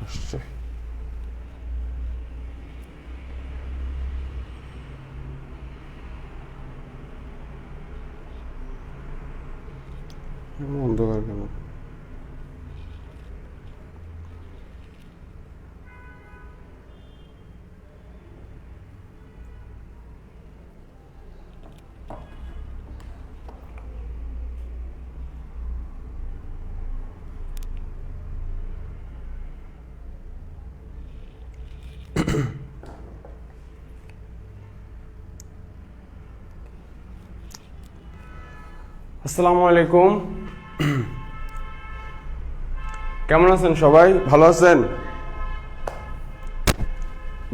আসছে। অন্ধকার কেন? আসসালামু আলাইকুম। কেমন আছেন সবাই? ভালো আছেন?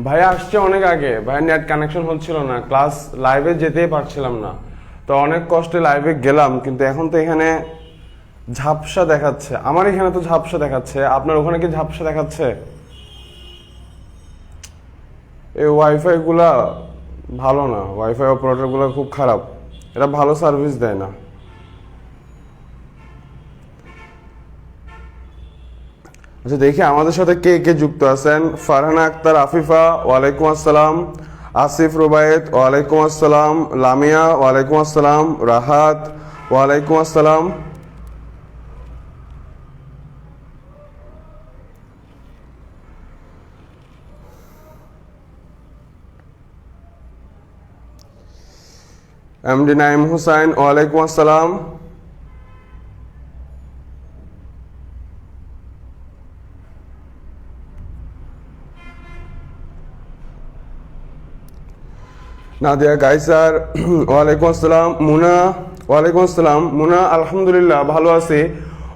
ভাইয়া আসছে অনেক আগে, ভাইয়া নেট কানেকশন হচ্ছিল না, ক্লাস লাইভে যেতেই পারছিলাম না। তো অনেক কষ্টে লাইভে গেলাম, কিন্তু এখন তো এখানে ঝাপসা দেখাচ্ছে। আমার এখানে তো ঝাপসা দেখাচ্ছে, আপনার ওখানে কি ঝাপসা দেখাচ্ছে? এই ওয়াইফাই গুলা ভালো না, ওয়াইফাই অপারেটর গুলা খুব খারাপ, এরা ভালো সার্ভিস দেয় না। আচ্ছা দেখি আমাদের সাথে কে কে যুক্ত আছেন। ফারহানা আক্তার আফিফা, ওয়ালাইকুম আসসালাম। আসিফ রুবায়েত, ওয়ালাইকুম আসসালাম। লামিয়া, ওয়ালাইকুম আসসালাম। রাহাত, ওয়ালাইকুম আসসালাম। এমডি নাইম হুসাইন, ওয়ালাইকুম আসসালাম। নাদিয়া কাইসার, ওয়ালাইকুম আসসালাম। মুনা, ওয়ালাইকুম আসসালাম। মুনা, আলহামদুলিল্লাহ ভালো আছি।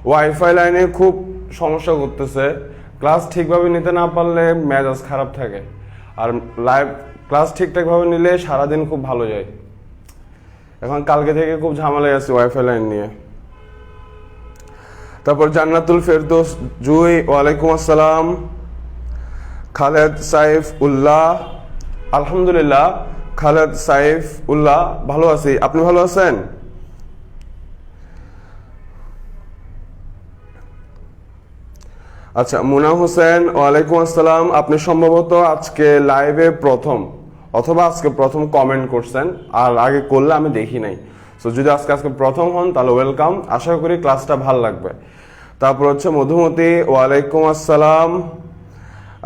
ওয়াইফাই লাইনে খুব সমস্যা করতেছে, ক্লাস ঠিকভাবে নিতে না পারলে মেজাজ খারাপ থাকে, আর লাইভ ক্লাস ঠিকঠাকভাবে নিলে সারাদিন খুব ভালো যায়। এখন কালকে থেকে খুব ঝামেলায় আছি ওয়াইফাই লাইন নিয়ে। তারপর জান্নাতুল ফেরদৌস জুই, ওয়ালাইকুম আসসালাম। খালেদ সাইফ উল্লাহ, আলহামদুলিল্লাহ। খালেদ সাইফ উল্লাহ ভালো আছি, আপনি ভালো আছেন? আচ্ছা মুনা হোসেন, ওয়ালাইকুম আসসালাম। আপনি সম্ভবত আজকে লাইভে প্রথম, অথবা আজকে প্রথম কমেন্ট করছেন, আর আগে করলে আমি দেখি নাই। সো যদি আজকে প্রথম হন তাহলে ওয়েলকাম, আশা করি ক্লাসটা ভাল লাগবে। তারপর হচ্ছে মধুমতি, ওয়ালাইকুম আসসালাম।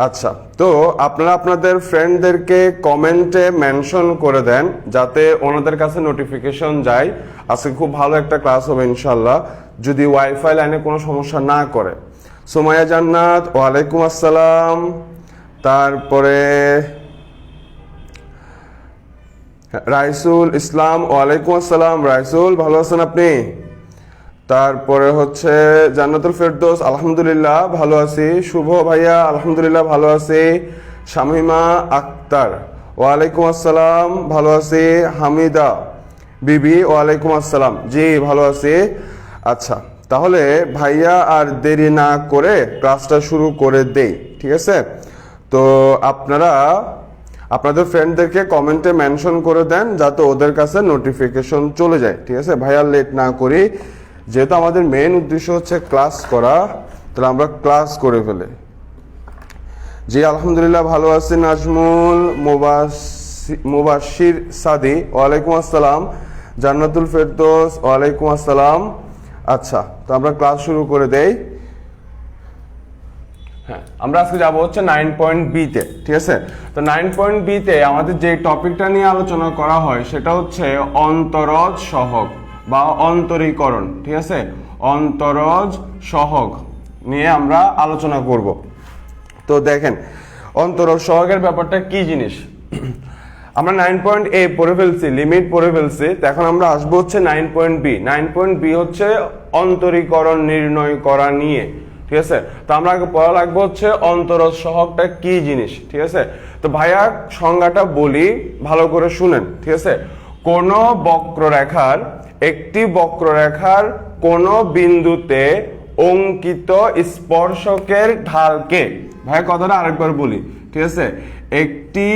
আচ্ছা, তো আপনারা আপনাদের ফ্রেন্ডদেরকে কমেন্টে মেনশন করে দেন যাতে ওনাদের কাছে নোটিফিকেশন যায়। আজকে খুব ভালো একটা ক্লাস হবে ইনশাল্লাহ, যদি ওয়াইফাই লাইনে কোনো সমস্যা না করে। সুমাইয়া জান্নাত, ওয়ালাইকুম আসসালাম। তারপরে রাইসুল ইসলাম, ওয়ালাইকুম আসসালাম। রাইসুল ভালো আছেন আপনি? তারপরে হচ্ছে জান্নাতুল ফেরদৌস, আলহামদুলিল্লাহ ভালো আছি। শুভ ভাইয়া, আলহামদুলিল্লাহ ভালো আছি। শামিমা আক্তার, ওয়ালাইকুম আসসালাম, ভালো আছি। হামিদা বিবি, ওয়ালাইকুম আসসালাম, জি ভালো আছি। আচ্ছা তাহলে ভাইয়া আর দেরি না করে ক্লাসটা শুরু করে দেই, ঠিক আছে? তো আপনারা আপনাদের ফ্রেন্ডদেরকে কমেন্টে মেনশন করে দেন যাতে ওদের কাছে নোটিফিকেশন চলে যায়, ঠিক আছে? ভাইয়া লেট না করি, যেহেতু আমাদের মেইন উদ্দেশ্য হচ্ছে ক্লাস করা, তাহলে আমরা ক্লাস করে ফেলি। জি আলহামদুলিল্লাহ ভালো আছি। নাজমুল মুবাশির সাদি, ওয়ালাইকুম আসসালাম। জান্নাতুল ফেরদৌস, ওয়ালাইকুম আসসালাম। আচ্ছা, তো আমরা ক্লাস শুরু করে দেই। হ্যাঁ, আমরা আজকে যাবো হচ্ছে 9.B তে, ঠিক আছে? তো 9.B তে আমাদের যে টপিকটা নিয়ে আলোচনা করা হয় সেটা হচ্ছে অন্তরজ সহগ বা অন্তরীকরণ, ঠিক আছে? অন্তরজ সহগ নিয়ে আমরা আলোচনা করব। তো দেখেন অন্তরজ সহগের ব্যাপারটা কি জিনিস। আমরা 9.A পড়ে ফেলছি, লিমিট পড়ে ফেলছি, তো এখন আমরা আসবো হচ্ছে 9.B। 9.B হচ্ছে অন্তরীকরণ নির্ণয় করা নিয়ে, ঠিক আছে? তো আমরা আগে পড়া লাগবে হচ্ছে অন্তরজ সহগটা কি জিনিস, ঠিক আছে? তো ভাইয়া সংজ্ঞাটা বলি, ভালো করে শুনেন, ঠিক আছে? কোন বক্ররেখার একটি বক্ররেখার কোন বিন্দুতে অঙ্কিত স্পর্শকের ঢালকে, ভাইয়া কথাটা আরেকবার বলি, ঠিক আছে? একটি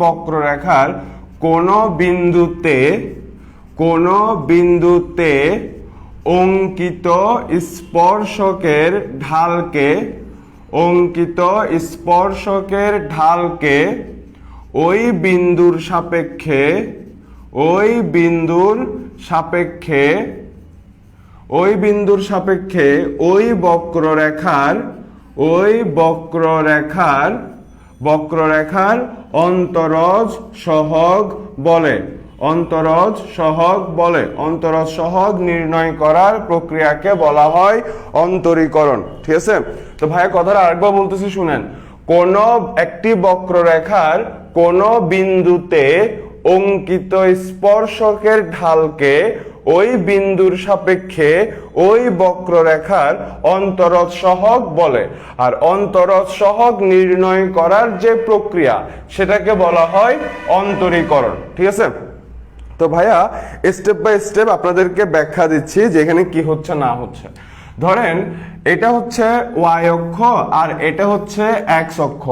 বক্ররেখার কোন বিন্দুতে অঙ্কিত স্পর্শকের ঢালকে ওই বিন্দুর সাপেক্ষে ওই বক্ররেখার অন্তরজ সহগ বলে। অন্তরজ সহগ নির্ণয় করার প্রক্রিয়াকে বলা হয় অন্তরীকরণ। ঠিক আছে, তো ভাইয়া কথাটা আরেকবার বলতেছি শুনেন। কোন একটি বক্ররেখার কোন বিন্দুতে অঙ্কিত স্পর্শকের ঢালকে ওই বিন্দুর সাপেক্ষে ওই বক্ররেখার অন্তরজ সহগ বলে। আর অন্তরজ সহগ নির্ণয় করার যে প্রক্রিয়া সেটাকে বলা হয় অন্তরীকরণ। ঠিক আছে, তো ভাইয়া স্টেপ বাই স্টেপ আপনাদেরকে ব্যাখ্যা দিচ্ছি যে এখানে কি হচ্ছে না হচ্ছে। ধরেন এটা হচ্ছে ওয়াই অক্ষ আর এটা হচ্ছে এক্স অক্ষ।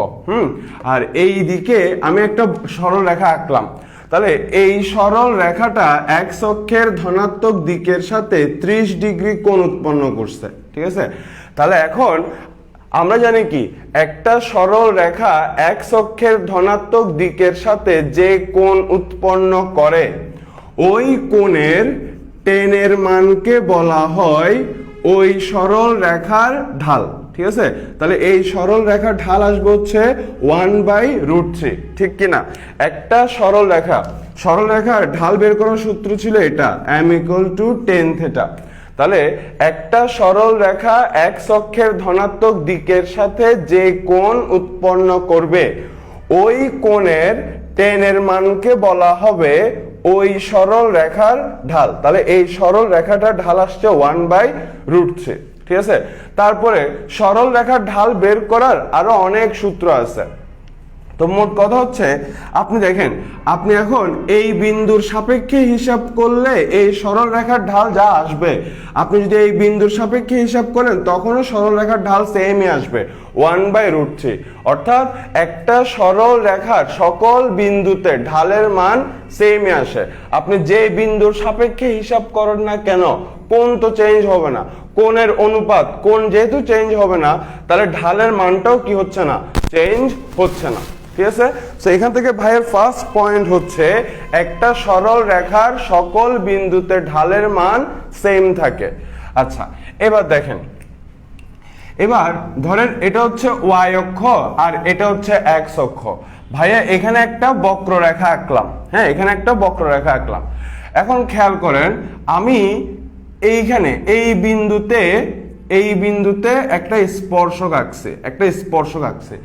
আর এই দিকে আমি একটা সরল রেখা আঁকলাম। তাহলে এই সরল রেখাটা এক্স অক্ষের ধনাত্মক দিকের সাথে 30 ডিগ্রি কোণ উৎপন্ন করছে। ঠিক আছে, তাহলে এখন আমরা জানি কি একটা সরল রেখা এক্স অক্ষের ধনাত্মক দিকের সাথে যে কোণ উৎপন্ন করে ওই কোণের টেনের মানকে বলা হয় ওই সরল রেখার ঢাল। ঠিক আছে, তাহলে এই সরল রেখার ঢাল আসবে হচ্ছে 1/√3। ঠিক কিনা? একটা সরল রেখার ঢাল বের করার সূত্র ছিল এটা, m = tan θ। তাহলে একটা সরল রেখা এক্স অক্ষের ধনাত্মক দিকের সাথে যে কোণ উৎপন্ন করবে ওই কোণের টেনের মানকে বলা হবে ওই সরল রেখার ঢাল। তাহলে এই সরল রেখাটার ঢাল আসছে 1/√3। ঠিক আছে, তারপরে সরল রেখার ঢাল বের করার আরো অনেক সূত্র আছে। তো মোট কথা হচ্ছে আপনি দেখেন, আপনি এখন এই বিন্দুর সাপেক্ষে হিসাব করলে এই সরল রেখার ঢাল যা আসবে, আপনি যদি এই বিন্দুর সাপেক্ষে হিসাব করেন তখনও সরল রেখার ঢাল সেমই আসবে 1/√3। অর্থাৎ একটা সরল রেখার সকল বিন্দুতে ঢালের মান সেমই আসে। আপনি যে বিন্দুর সাপেক্ষে হিসাব করেন না কেন, কোণ তো চেঞ্জ হবে না, কোণের অনুপাত, কোণ যেহেতু চেঞ্জ হবে না তাহলে ঢালের মানটাও কি হচ্ছে না, চেঞ্জ হচ্ছে না। ঠিক আছে, তো এখান থেকে ভাইয়ের ফার্স্ট পয়েন্ট হচ্ছে একটা সরল রেখার সকল বিন্দুতে ঢালের মান সেম থাকে। আচ্ছা, এবার দেখেন, এবার ধরেন এটা হচ্ছে ওয়াই অক্ষ আর এটা হচ্ছে এক্স অক্ষ। ভাইয়া এখানে একটা বক্ররেখা আঁকলাম। হ্যাঁ, এখানে একটা বক্ররেখা আঁকলাম। এখন খেয়াল করেন, আমি এইখানে এই বিন্দুতে একটা স্পর্শক আঁকছি।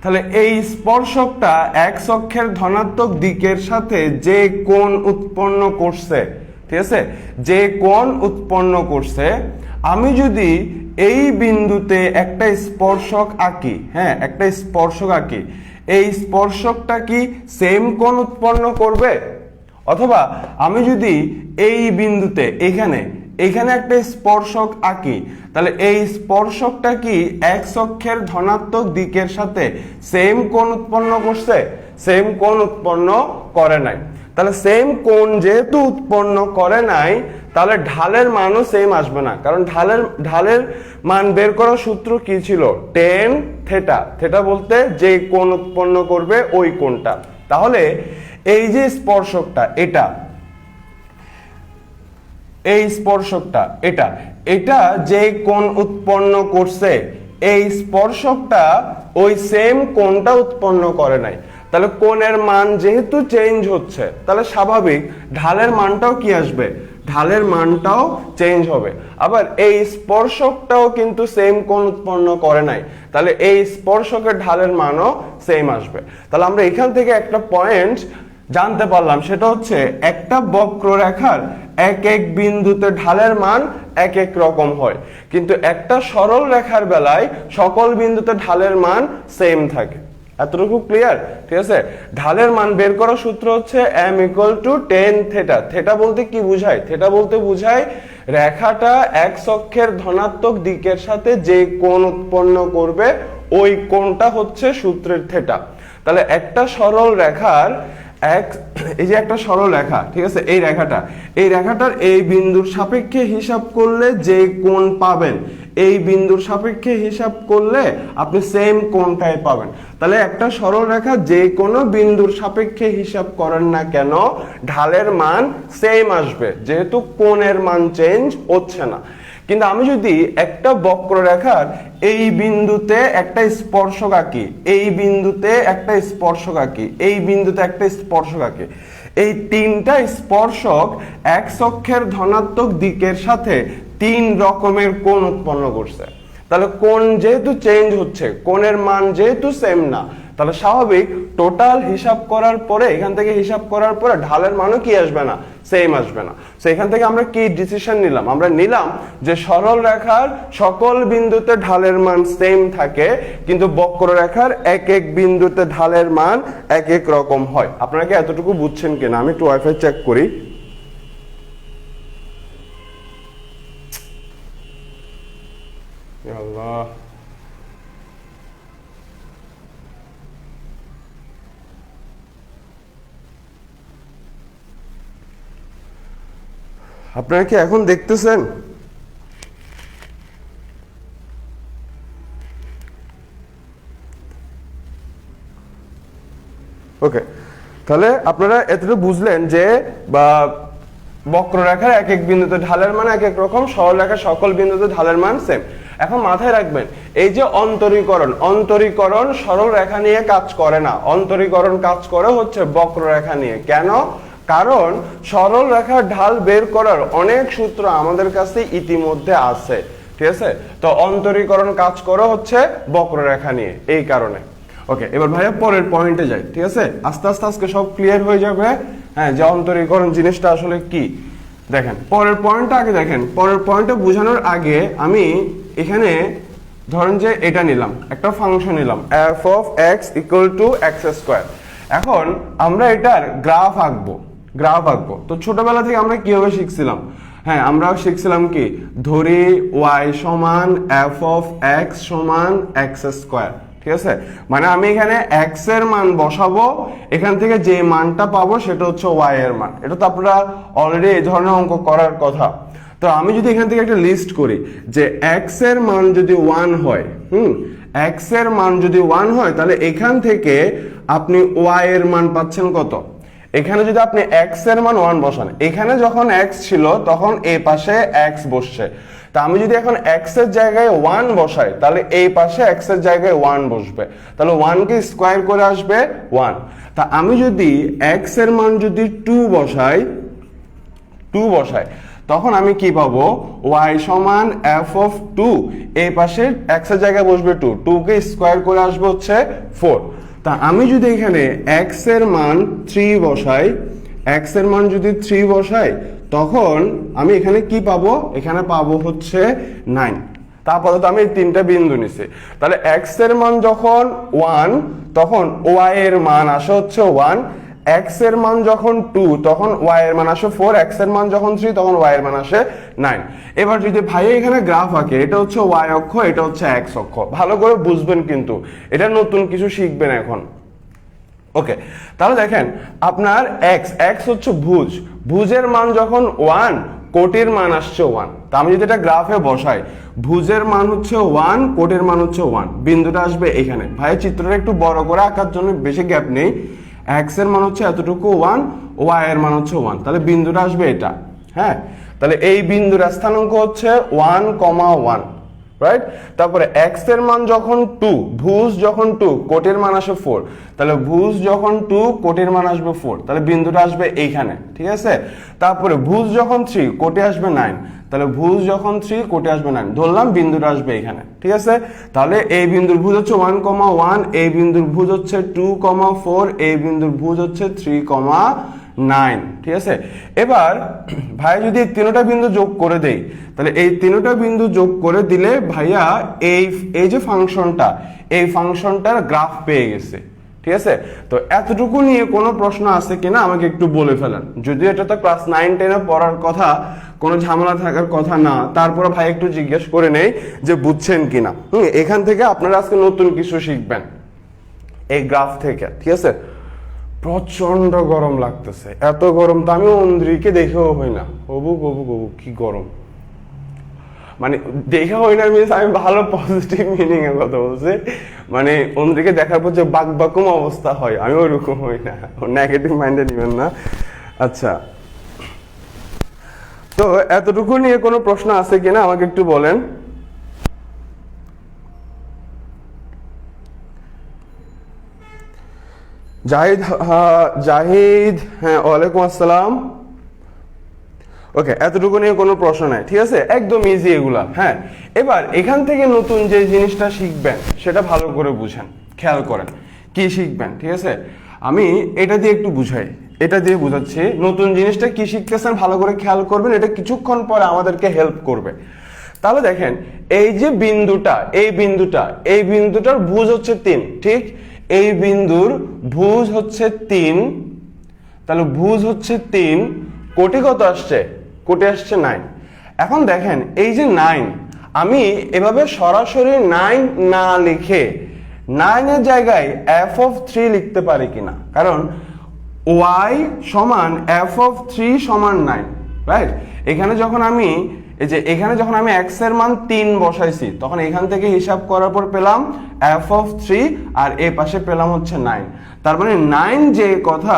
তাহলে এই স্পর্শকটা এক্স অক্ষের ধনাত্মক দিকের সাথে যে কোণ উৎপন্ন করছে, ঠিক আছে, যে কোণ উৎপন্ন করছে, আমি যদি এই বিন্দুতে একটা স্পর্শক আঁকি, হ্যাঁ একটা স্পর্শক আঁকি, এই স্পর্শকটা কি সেম কোণ উৎপন্ন করবে? অথবা আমি যদি এই বিন্দুতে এখানে একটা স্পর্শক আঁকি, তাহলে এই স্পর্শকটা কি এক্স অক্ষের ধনাত্মক দিকের সাথে সেম কোণ উৎপন্ন করছে? সেম কোণ উৎপন্ন করে নাই। তাহলে সেম কোণ যেহেতু উৎপন্ন করে নাই, তাহলে ঢালের মানও সেম আসবে না, কারণ ঢালের মান বের করার সূত্র কি ছিল? tan θ। থেটা বলতে যে কোণ উৎপন্ন করবে ওই কোণটা। তাহলে এই যে স্পর্শকটা, এই স্পর্শকটা এটা যে কোণ উৎপন্ন করছে, এই স্পর্শকটা ওই সেম কোণটা উৎপন্ন করে নাই। তাহলে কোণের মান যেহেতু চেঞ্জ হচ্ছে, তাহলে স্বাভাবিক ঢালের মানটাও কি আসবে? ঢালের মানটাও চেঞ্জ হবে। আবার এই স্পর্শকটাও কিন্তু সেম কোণ উৎপন্ন করে নাই, তাহলে এই স্পর্শকের ঢালের মানও সেম আসবে। তাহলে আমরা এখান থেকে একটা পয়েন্ট জানতে পারলাম, সেটা হচ্ছে একটা বক্ররেখার এক এক বিন্দুতে ঢালের মান এক এক রকম হয়, কিন্তু একটা সরল রেখার বেলায় সকল বিন্দুতে ঢালের মান সেম থাকে। এতটুকু ক্লিয়ার? ঠিক আছে, ঢালের মান বের করার সূত্র হচ্ছে m = tan θ। থেটা বলতে কি বুঝায়? থেটা বলতে বুঝায় রেখাটা এক্স অক্ষের ধনাত্মক দিকের সাথে যে কোণ উৎপন্ন করবে ওই কোণটা হচ্ছে সূত্রের থেটা। তাহলে একটা সরল রেখার এক্স, এই যে একটা সরল রেখা, ঠিক আছে, এই রেখাটার এই বিন্দুর সাপেক্ষে হিসাব করলে যে কোণ পাবেন, এই বিন্দুর সাপেক্ষে হিসাব করলে আপনি সেম কোণটাই পাবেন। তাহলে একটা সরল রেখা যে কোনো বিন্দুর সাপেক্ষে হিসাব করেন না কেন ঢালের মান সেম আসবে, যেহেতু কোণের মান চেঞ্জ হচ্ছে না। কিন্তু আমি যদি একটা বক্ররেখার এই বিন্দুতে একটা স্পর্শক আঁকি, এই বিন্দুতে একটা স্পর্শক আঁকি, এই বিন্দুতে একটা স্পর্শক আঁকি, এই তিনটা স্পর্শক এক্স অক্ষের ধনাত্মক দিকের সাথে 3 রকমের কোণ উৎপন্ন করছে। তাহলে কোণ যেহেতু চেঞ্জ হচ্ছে, কোণের মান যেহেতু সেম না, তাহলে স্বাভাবিক টোটাল হিসাব করার পরে, এখান থেকে হিসাব করার পরে ঢালের মানও কি আসবে না, সেম আসবে না। সো এখান থেকে আমরা কি ডিসিশন নিলাম, আমরা নিলাম যে সরল রেখার সকল বিন্দুতে ঢালের মান সেম থাকে, কিন্তু বক্ররেখার এক এক বিন্দুতে ঢালের মান এক এক রকম হয়। আপনারা কি এতটুকু বুঝছেন কিনা? আমি একটু ওয়াইফাই চেক করি। আল্লাহ, আপনারা কি এখন দেখতেছেন? ওকে, তাহলে আপনারা এতটুকু বুঝলেন যে বা বক্ররেখার এক এক বিন্দুতে ঢালের মান এক এক রকম, সরলরেখার সকল বিন্দুতে ঢালের মান সেম। এখন মাথায় রাখবেন, এই যে অন্তরীকরণ সরল রেখা নিয়ে কাজ করে না, অন্তরীকরণ কাজ করে হচ্ছে বক্ররেখা নিয়ে। কেন? কারণ সরল রেখার ঢাল বের করার অনেক সূত্র আমাদের কাছে ইতিমধ্যে আছে, ঠিক আছে? তো অন্তরীকরণ কাজ করে হচ্ছে বক্ররেখা নিয়ে, এই কারণে। ওকে, এবার ভাইয়া পরের পয়েন্টে যাই, ঠিক আছে? আস্তে আস্তে আজকে সব ক্লিয়ার হয়ে যাবে, হ্যাঁ, যে অন্তরীকরণ জিনিসটা আসলে কি। দেখেন পরের পয়েন্টটা আগে দেখেন, পরের পয়েন্টটা বোঝানোর আগে আমি এখানে ধরেন যে এটা নিলাম, একটা ফাংশন নিলাম f of x equal to x square। এখন আমরা এটার গ্রাফ আঁকবো। তো ছোটবেলা থেকে আমরা কিভাবে শিখছিলাম? হ্যাঁ, আমরা শিখছিলাম কি, ধরি y সমান f of x সমান x square, ঠিক আছে? মানে আমি এখানে x এর মান বসাবো, এখান থেকে যে মানটা পাবো সেটা হচ্ছে y এর মান। এটা তো আপনারা অলরেডি এই ধরনের অঙ্ক করার কথা। তো আমি যদি এখান থেকে একটা লিস্ট করি যে x এর মান যদি 1 হয়, x এর মান যদি 1 হয়, তাহলে এখান থেকে আপনি y এর মান পাচ্ছেন কত? এখানে যদি আপনি x এর মান 1 বসান, এখানে যখন x ছিল তখন এই পাশে x বসছে। তা আমি যদি এখন x এর জায়গায় 1 বসাই, তাহলে এই পাশে x এর জায়গায় 1 বসবে, তাহলে 1 কে স্কয়ার করে আসবে 1। তা আমি যদি x এর মান যদি 2 বসাই, তখন আমি কি পাবো? y সমান f of 2, এই পাশে x এর জায়গায় বসবে 2, 2 কে স্কয়ার করে আসবে হচ্ছে 4। তা আমি যদি এখানে x এর মান 3 বসাই, তখন আমি এখানে কি পাবো? এখানে পাবো হচ্ছে 9। তারপরে তো আমি এই তিনটা বিন্দু নিছি, তাহলে x এর মান যখন 1 তখন y এর মান আসে হচ্ছে 1, x এর মান যখন 2 তখন y এর মান আসে 4, x এর মান যখন 3 তখন y এর মান আসে 9। এবার যদি ভাই এখানে গ্রাফ আঁকে, এটা হচ্ছে y অক্ষ, এটা হচ্ছে x অক্ষ, ভালো করে বুঝবেন কিন্তু, এটা নতুন কিছু শিখবেন এখন। ওকে, তাহলে দেখেন আপনার x হচ্ছে ভুজের মান যখন 1, কোটির মান আসছে 1। তা আমি যদি এটা গ্রাফে বসাই, ভুজের মান হচ্ছে 1, কোটির মান হচ্ছে 1, বিন্দুটা আসবে এখানে। ভাই চিত্রটা একটু বড় করে আঁকার জন্য বেশি গ্যাপ নেই, x এর মান হচ্ছে এতটুকু 1, y এর মান হচ্ছে 1, তাহলে বিন্দুটা আসবে এটা। হ্যাঁ, তাহলে এই বিন্দুর স্থানাঙ্ক হচ্ছে 1,1, রাইট? তারপরে x এর মান যখন 2, ভুজ যখন 2, কোটির মান আসে 4, তাহলে ভুজ যখন 2, কোটির মান আসবে 4, তাহলে বিন্দুটা আসবে এইখানে, ঠিক আছে? তারপরে ভুজ যখন 3, কোটে আসবে 9, তাহলে ভুজ যখন 3, কোটে আসবে 9, ধরলাম বিন্দুটা আসবে এখানে, ঠিক আছে? তাহলে এই বিন্দুর ভুজ হচ্ছে 1,1, এই বিন্দুর ভুজ হচ্ছে 2,4, এই বিন্দুর ভুজ হচ্ছে 3,9, ঠিক আছে? এবার ভাই যদি তিনটা বিন্দু যোগ করে দেই, তাহলে এই তিনটা বিন্দু যোগ করে দিলে ভাইয়া এই যে ফাংশনটা, এই ফাংশনটার গ্রাফ পেয়ে গেছে, ঠিক আছে? তো এতটুকু নিয়ে কোনো প্রশ্ন আছে কিনা আমাকে একটু বলে ফেলেন। যদিও এটা তো ক্লাস 9-10 পড়ার কথা, কোনো ঝামেলা থাকার কথা না, তারপরে ভাই একটু জিজ্ঞেস করে নেই যে বুঝছেন কিনা। এখান থেকে আপনারা আজকে নতুন কিছু শিখবেন এই গ্রাফ থেকে, ঠিক আছে? প্রচন্ড গরম লাগতেছে, এত গরম তো আমি অন্দ্রিকে দেখেও হই না। কবু কবু কবু কি গরম, মানে দেখে হই না মিনস আমি ভালো পজিটিভ মিনিং এর কথা বলছি। মানে অন্যদিকে দেখার পর যে বাকবাকুম অবস্থা হয়, আমি ওইরকম হই না, নেগেটিভ মাইন্ডে নিবেন না। আচ্ছা, তো এতটুকু নিয়ে কোনো প্রশ্ন আছে কিনা আমাকে একটু বলেন। জাহিদ, হ্যাঁ ওয়ালাইকুম আসসালাম। ওকে, এতটুকু নিয়ে কোনো প্রশ্ন নাই, ঠিক আছে, একদম ইজি এগুলা। হ্যাঁ, এবার এখান থেকে নতুন যে জিনিসটা শিখবেন সেটা ভালো করে বুঝেন, খেয়াল করেন কি শিখবেন, ঠিক আছে। আমি এটা দিয়ে একটু বুঝাই, এটা দিয়ে বুঝাচ্ছি। নতুন জিনিসটা কি শিখতেছেন ভালো করে খেয়াল করবেন, এটা কিছুক্ষণ পরে আমাদেরকে হেল্প করবে। তাহলে দেখেন, এই যে বিন্দুটা, এই বিন্দুটার ভুজ হচ্ছে 3, ঠিক। এই বিন্দুর ভুজ হচ্ছে 3, তাহলে ভুজ হচ্ছে 3, কোটি কত আসছে? কোটি আসছে 9। এখন দেখেন এই যে 9, আমি এভাবে সরাসরি 9 না লিখে 9 এর জায়গায় f(3) লিখতে পারি কিনা, কারণ y সমান f(3) সমান 9, রাইট। এখানে যখন আমি x এর মান 3 বসাইছি, তখন এখান থেকে হিসাব করার পর পেলাম f(3) আর এই পাশে পেলাম হচ্ছে 9। তার মানে 9 যে কথা,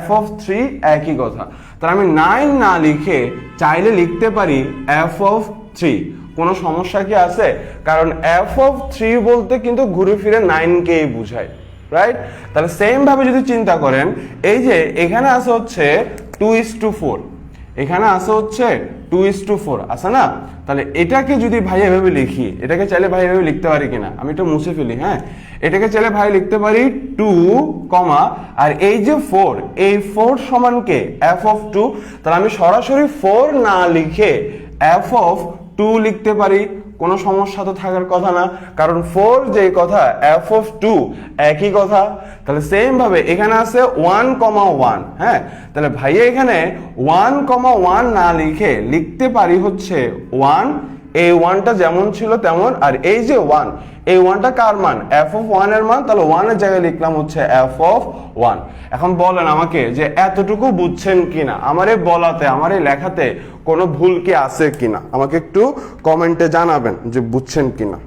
f(3) একই কথা। তাহলে আমি 9 না লিখে চাইলে লিখতে পারি f(3). কোনো সমস্যা কি আছে? কারণ f(3) বলতে কিন্তু ঘুরে ফিরে 9কেই বোঝায়, রাইট। তাহলে সেম ভাবে যদি চিন্তা করেন, এই যে এখানে আছে হচ্ছে 2:4, এখানে আছে হচ্ছে 2:4, আছে না? তাহলে এটাকে যদি ভাই এভাবে লিখি, এটাকে চাইলে ভাই এভাবে লিখতে পারি কিনা, আমি এটা মুছে ফেলি। হ্যাঁ, এটাকে চাইলে ভাই লিখতে পারি 2, আর এই যে 4, এই 4 সমান কে? f(2). তাহলে আমি সরাসরি 4 না লিখে f(2) লিখতে পারি, কোনো সমস্যা তো থাকার কথা না, কারণ 4 যে কথা, f(2) একই কথা। তাহলে সেম ভাবে এখানে আছে 1,1। হ্যাঁ, তাহলে ভাইয়া এখানে 1,1 না লিখে লিখতে পারি হচ্ছে 1, এই 1টা যেমন ছিল তেমন, আর এই যে 1, এই 1টা কার মান? f(1) এর মান। তাহলে 1 এর জায়গায় লিখলাম হচ্ছে f(1). এখন বলেন আমাকে যে এতটুকু বুঝছেন কিনা, আমার এই বলাতে, আমার এই লেখাতে কোনো ভুল কি আছে কিনা, আমাকে একটু কমেন্টে জানাবেন যে বুঝছেন কিনা।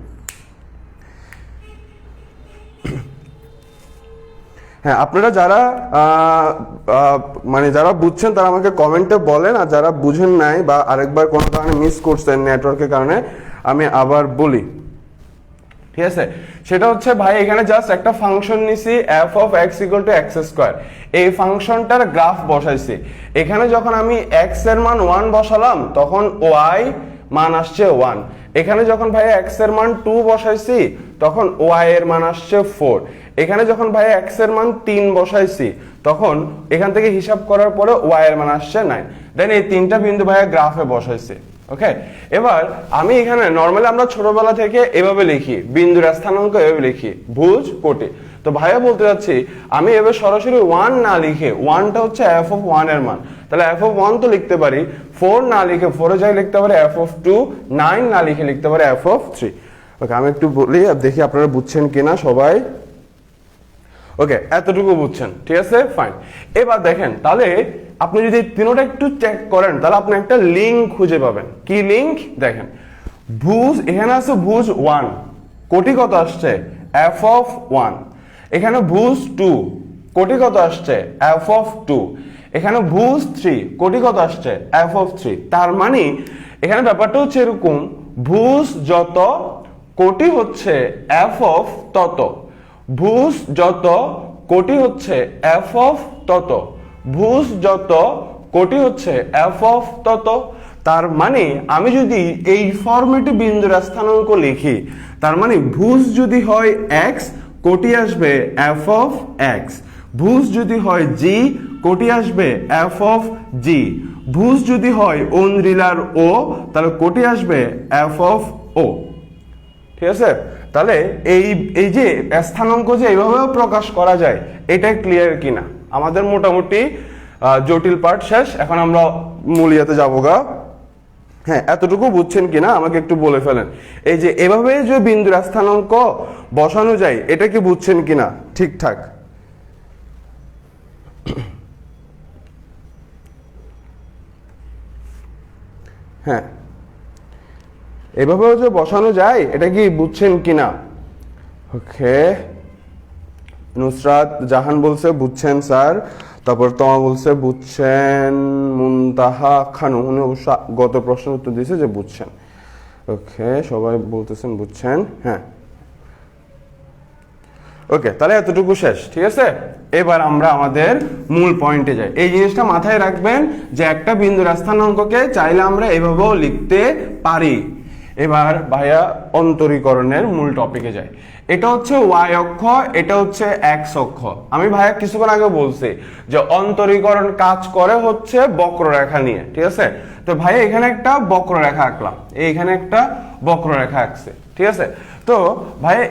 হ্যাঁ, আপনারা যারা মানে যারা বুঝছেন তারা আমাকে কমেন্টে বলেন, আর যারা বুঝেন নাই বা আরেকবার কোনো কারণে মিস করছেন নেটওয়ার্কের কারণে, আমি আবার বলি, ঠিক আছে। সেটা হচ্ছে ভাই এখানে জাস্ট একটা ফাংশন নিছি f(x) = x²। এই ফাংশনটার গ্রাফ বসাইছি। এখানে যখন আমি x এর মান 1 বসালাম, তখন y মান আসছে 1। এখানে যখন ভাই x এর মান 2 বসাইছি, তখন y এর মান আসছে 4। এখানে যখন ভাই x এর মান 3 বসাইছি, তখন এখান থেকে হিসাব করার পরে y এর মান আসছে 9। দেন এই তিনটা বিন্দু ভাইয়া গ্রাফে বসাইছে। ওকে, এবার আমি এখানে নরমালি আমরা ছোটবেলা থেকে এভাবে লিখি, বিন্দুর স্থানাঙ্ক এভাবে লিখি, ভুজ, কোটি। তো ভাইয়া বলতে যাচ্ছি, আমি এভাবে সরাসরি 1 না লিখে, 1টা হচ্ছে f(1) এর মান, তাহলে f(1) তো লিখতে পারি। 4 না লিখে 4 এর জায়গায় লিখতে পারি f(2), 9 না লিখে লিখতে পারি f(3). ওকে, আমি একটু বলি, দেখি আপনারা বুঝছেন কিনা সবাই। ওকে, এতটুকু বুঝছেন, ঠিক আছে, ফাইন। এবার দেখেন, তাহলে আপনি যদি তিনটা একটু চেক করেন, তাহলে আপনি একটা লিঙ্ক খুঁজে পাবেন। কি লিঙ্ক? দেখেন, ভুজ এখানে আছে ভুজ 1, কোটি কত আসছে? f(1). এখানে ভুজ 2, কোটি কত আসছে? f(2). এখানে ভুজ 3, কোটি কত আসছে? f(3). তার মানে এখানে ব্যাপারটা হচ্ছে এরকম, ভুজ যত, কোটি হচ্ছে f তত। ভুজ যত, কোটি হচ্ছে f তত। ভুজ যত, কোটি হচ্ছে f তত। তার মানে আমি যদি এই ফরম্যাটে বিন্দুর স্থানাঙ্ক লিখি, তার মানে ভুজ যদি হয় x, কোটি আসবে f(x). ভুজ যদি হয় g, কোটি আসবে f(g). ভুজ যদি হয় অন্দ্রিলার o, তাহলে কোটি আসবে f(o). ঠিক আছে, তাহলে এই যে স্থানাঙ্ক যে এইভাবেও প্রকাশ করা যায়, এটা ক্লিয়ার কিনা? আমাদের মোটামুটি জটিল পার্ট শেষ, এখন আমরা মূল ইয়াতে যাবো গা। হ্যাঁ, এতটুকু বুঝছেন কিনা আমাকে একটু বলে ফেলেন। এই যে এভাবে যে বিন্দুর স্থানাঙ্ক বসানো যায়, এটা কি বুঝছেন কিনা ঠিকঠাক? হ্যাঁ, এভাবেও যে বসানো যায়, এটা কি বুঝছেন কিনা? ওকে, নুসরাত জাহান বলছে বুঝছেন স্যার, তারপর তোমা বলছে বুঝছেন, মুনতাহা খানু উনি অবশ্য গত প্রশ্নের উত্তর দিয়েছে যে বুঝছেন। ওকে, সবাই বলতেছেন বুঝছেন। হ্যাঁ, ওকে, তাহলে এতটুকু শেষ, ঠিক আছে। এবার আমরা আমাদের মূল পয়েন্টে যাই। এই জিনিসটা মাথায় রাখবেন যে একটা বিন্দুর স্থানাঙ্ককে চাইলে আমরা এভাবেও লিখতে পারি। এবার ভাইয়া অন্তরীকরণের মূল টপিকে যাই। এটা হচ্ছে ওয়াই অক্ষ, এটা হচ্ছে এক্স অক্ষ। আমি ভাইয়া কিছুক্ষণ আগে বলছি যে অন্তরীকরণ কাজ করে হচ্ছে বক্ররেখা নিয়ে, ঠিক আছে। তো ভাইয়া এখানে একটা বক্ররেখা আঁকলাম, এইখানে একটা বক্ররেখা আঁকছে, ঠিক আছে। তো ভাইয়া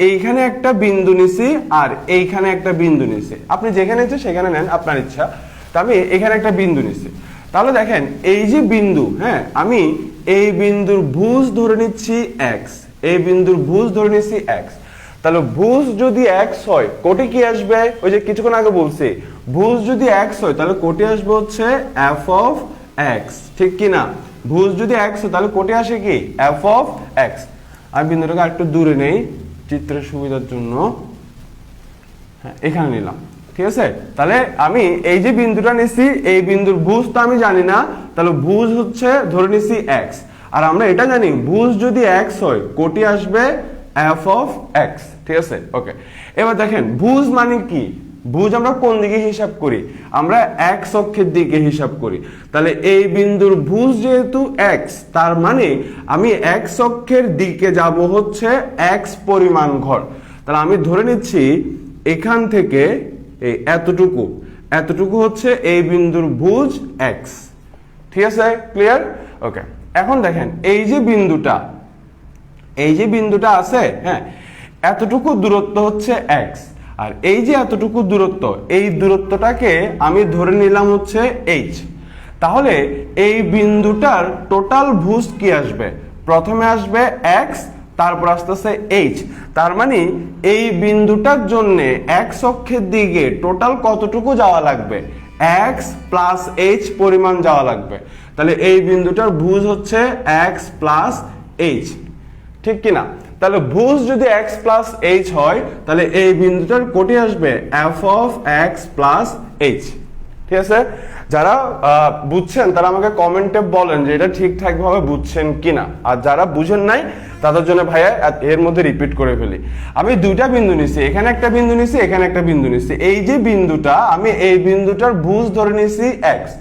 এইখানে একটা বিন্দু নিছি আর এইখানে একটা বিন্দু নিছি, আপনি যেখানে ইচ্ছে সেখানে নেন, আপনার ইচ্ছা। তো আমি এখানে একটা বিন্দু নিছি, তাহলে দেখেন এই যে বিন্দু, হ্যাঁ, আমি এই বিন্দুর ভুজ ধরে নিচ্ছি এক্স, এই বিন্দুর ভুজ ধরে নিচ্ছি এক্স। তাহলে ভুজ যদি এক্স হয় কোটে কি আসবে? ওই যে কিছুক্ষণ আগে বলছি, ভুজ যদি এক্স হয় তাহলে কোটে আসবে হচ্ছে এফ অফ এক্স, ঠিক কি না? ভুজ যদি এক্স হয় তাহলে কোটে আসে কি এফ অফ এক্স। আমি বিন্দুটাকে একটু দূরে নেই চিত্রের সুবিধার জন্য, হ্যাঁ এখানে নিলাম, ঠিক আছে। তাহলে আমি এই যে বিন্দুটা নিছি, এই বিন্দুর ভুজ তো আমি জানি না, তাহলে ভুজ হচ্ছে ধরে নিছি এক্স। আর আমরা এটা জানি ভুজ যদি এক্স হয় কোটি আসবে এফ অফ এক্স, ঠিক আছে। ওকে, এবার দেখেন ভুজ মানে কি? ভুজ আমরা কোন দিকে হিসাব করি? আমরা এক্স অক্ষের দিকে হিসাব করি। তাহলে এই বিন্দুর ভুজ যেহেতু এক্স, তার মানে আমি এক্স অক্ষের দিকে যাব হচ্ছে এক্স পরিমাণ ঘর। তাহলে আমি ধরে নিচ্ছি এখান থেকে এই এতটুকু হচ্ছে এই বিন্দুর ভুজ এক্স, ঠিক আছে, ক্লিয়ার? ওকে, এখন দেখেন এই যে বিন্দুটা আছে, হ্যাঁ, এতটুকু দূরত্ব হচ্ছে এক্স, আর এই যে এতটুকু দূরত্ব, এই দূরত্বটাকে আমি ধরে নিলাম হচ্ছে এইচ। তাহলে এই বিন্দুটার টোটাল ভুজ কি আসবে? প্রথমে আসবে এক্স, তারপর আসতেছে এইচ। তার মানে এই বিন্দুটার জন্য এক্স অক্ষের দিকে টোটাল কতটুকু যাওয়া লাগবে? এক্স প্লাস এইচ পরিমাণ যাওয়া লাগবে। তাহলে এই বিন্দুটার ভুজ হচ্ছে এক্স প্লাস এইচ, ঠিক কিনা? তাহলে ভুজ যদি এক্স প্লাস এইচ হয় তাহলে এই বিন্দুটার কোটে আসবে F of X plus H, ঠিক আছে। যারা বুঝছেন তারা আমাকে কমেন্টে বলেন যে এটা ঠিকঠাক ভাবে বুঝছেন কিনা, আর যারা বুঝেন নাই তাদের জন্য ভাইয়া এর মধ্যে রিপিট করে ফেলি। আমি দুইটা বিন্দু নিছি, এখানে একটা বিন্দু নিছি, এখানে একটা বিন্দু নিছি। এই যে বিন্দুটা, আমি এই বিন্দুটার ভুজ ধরে নিছি এক্স।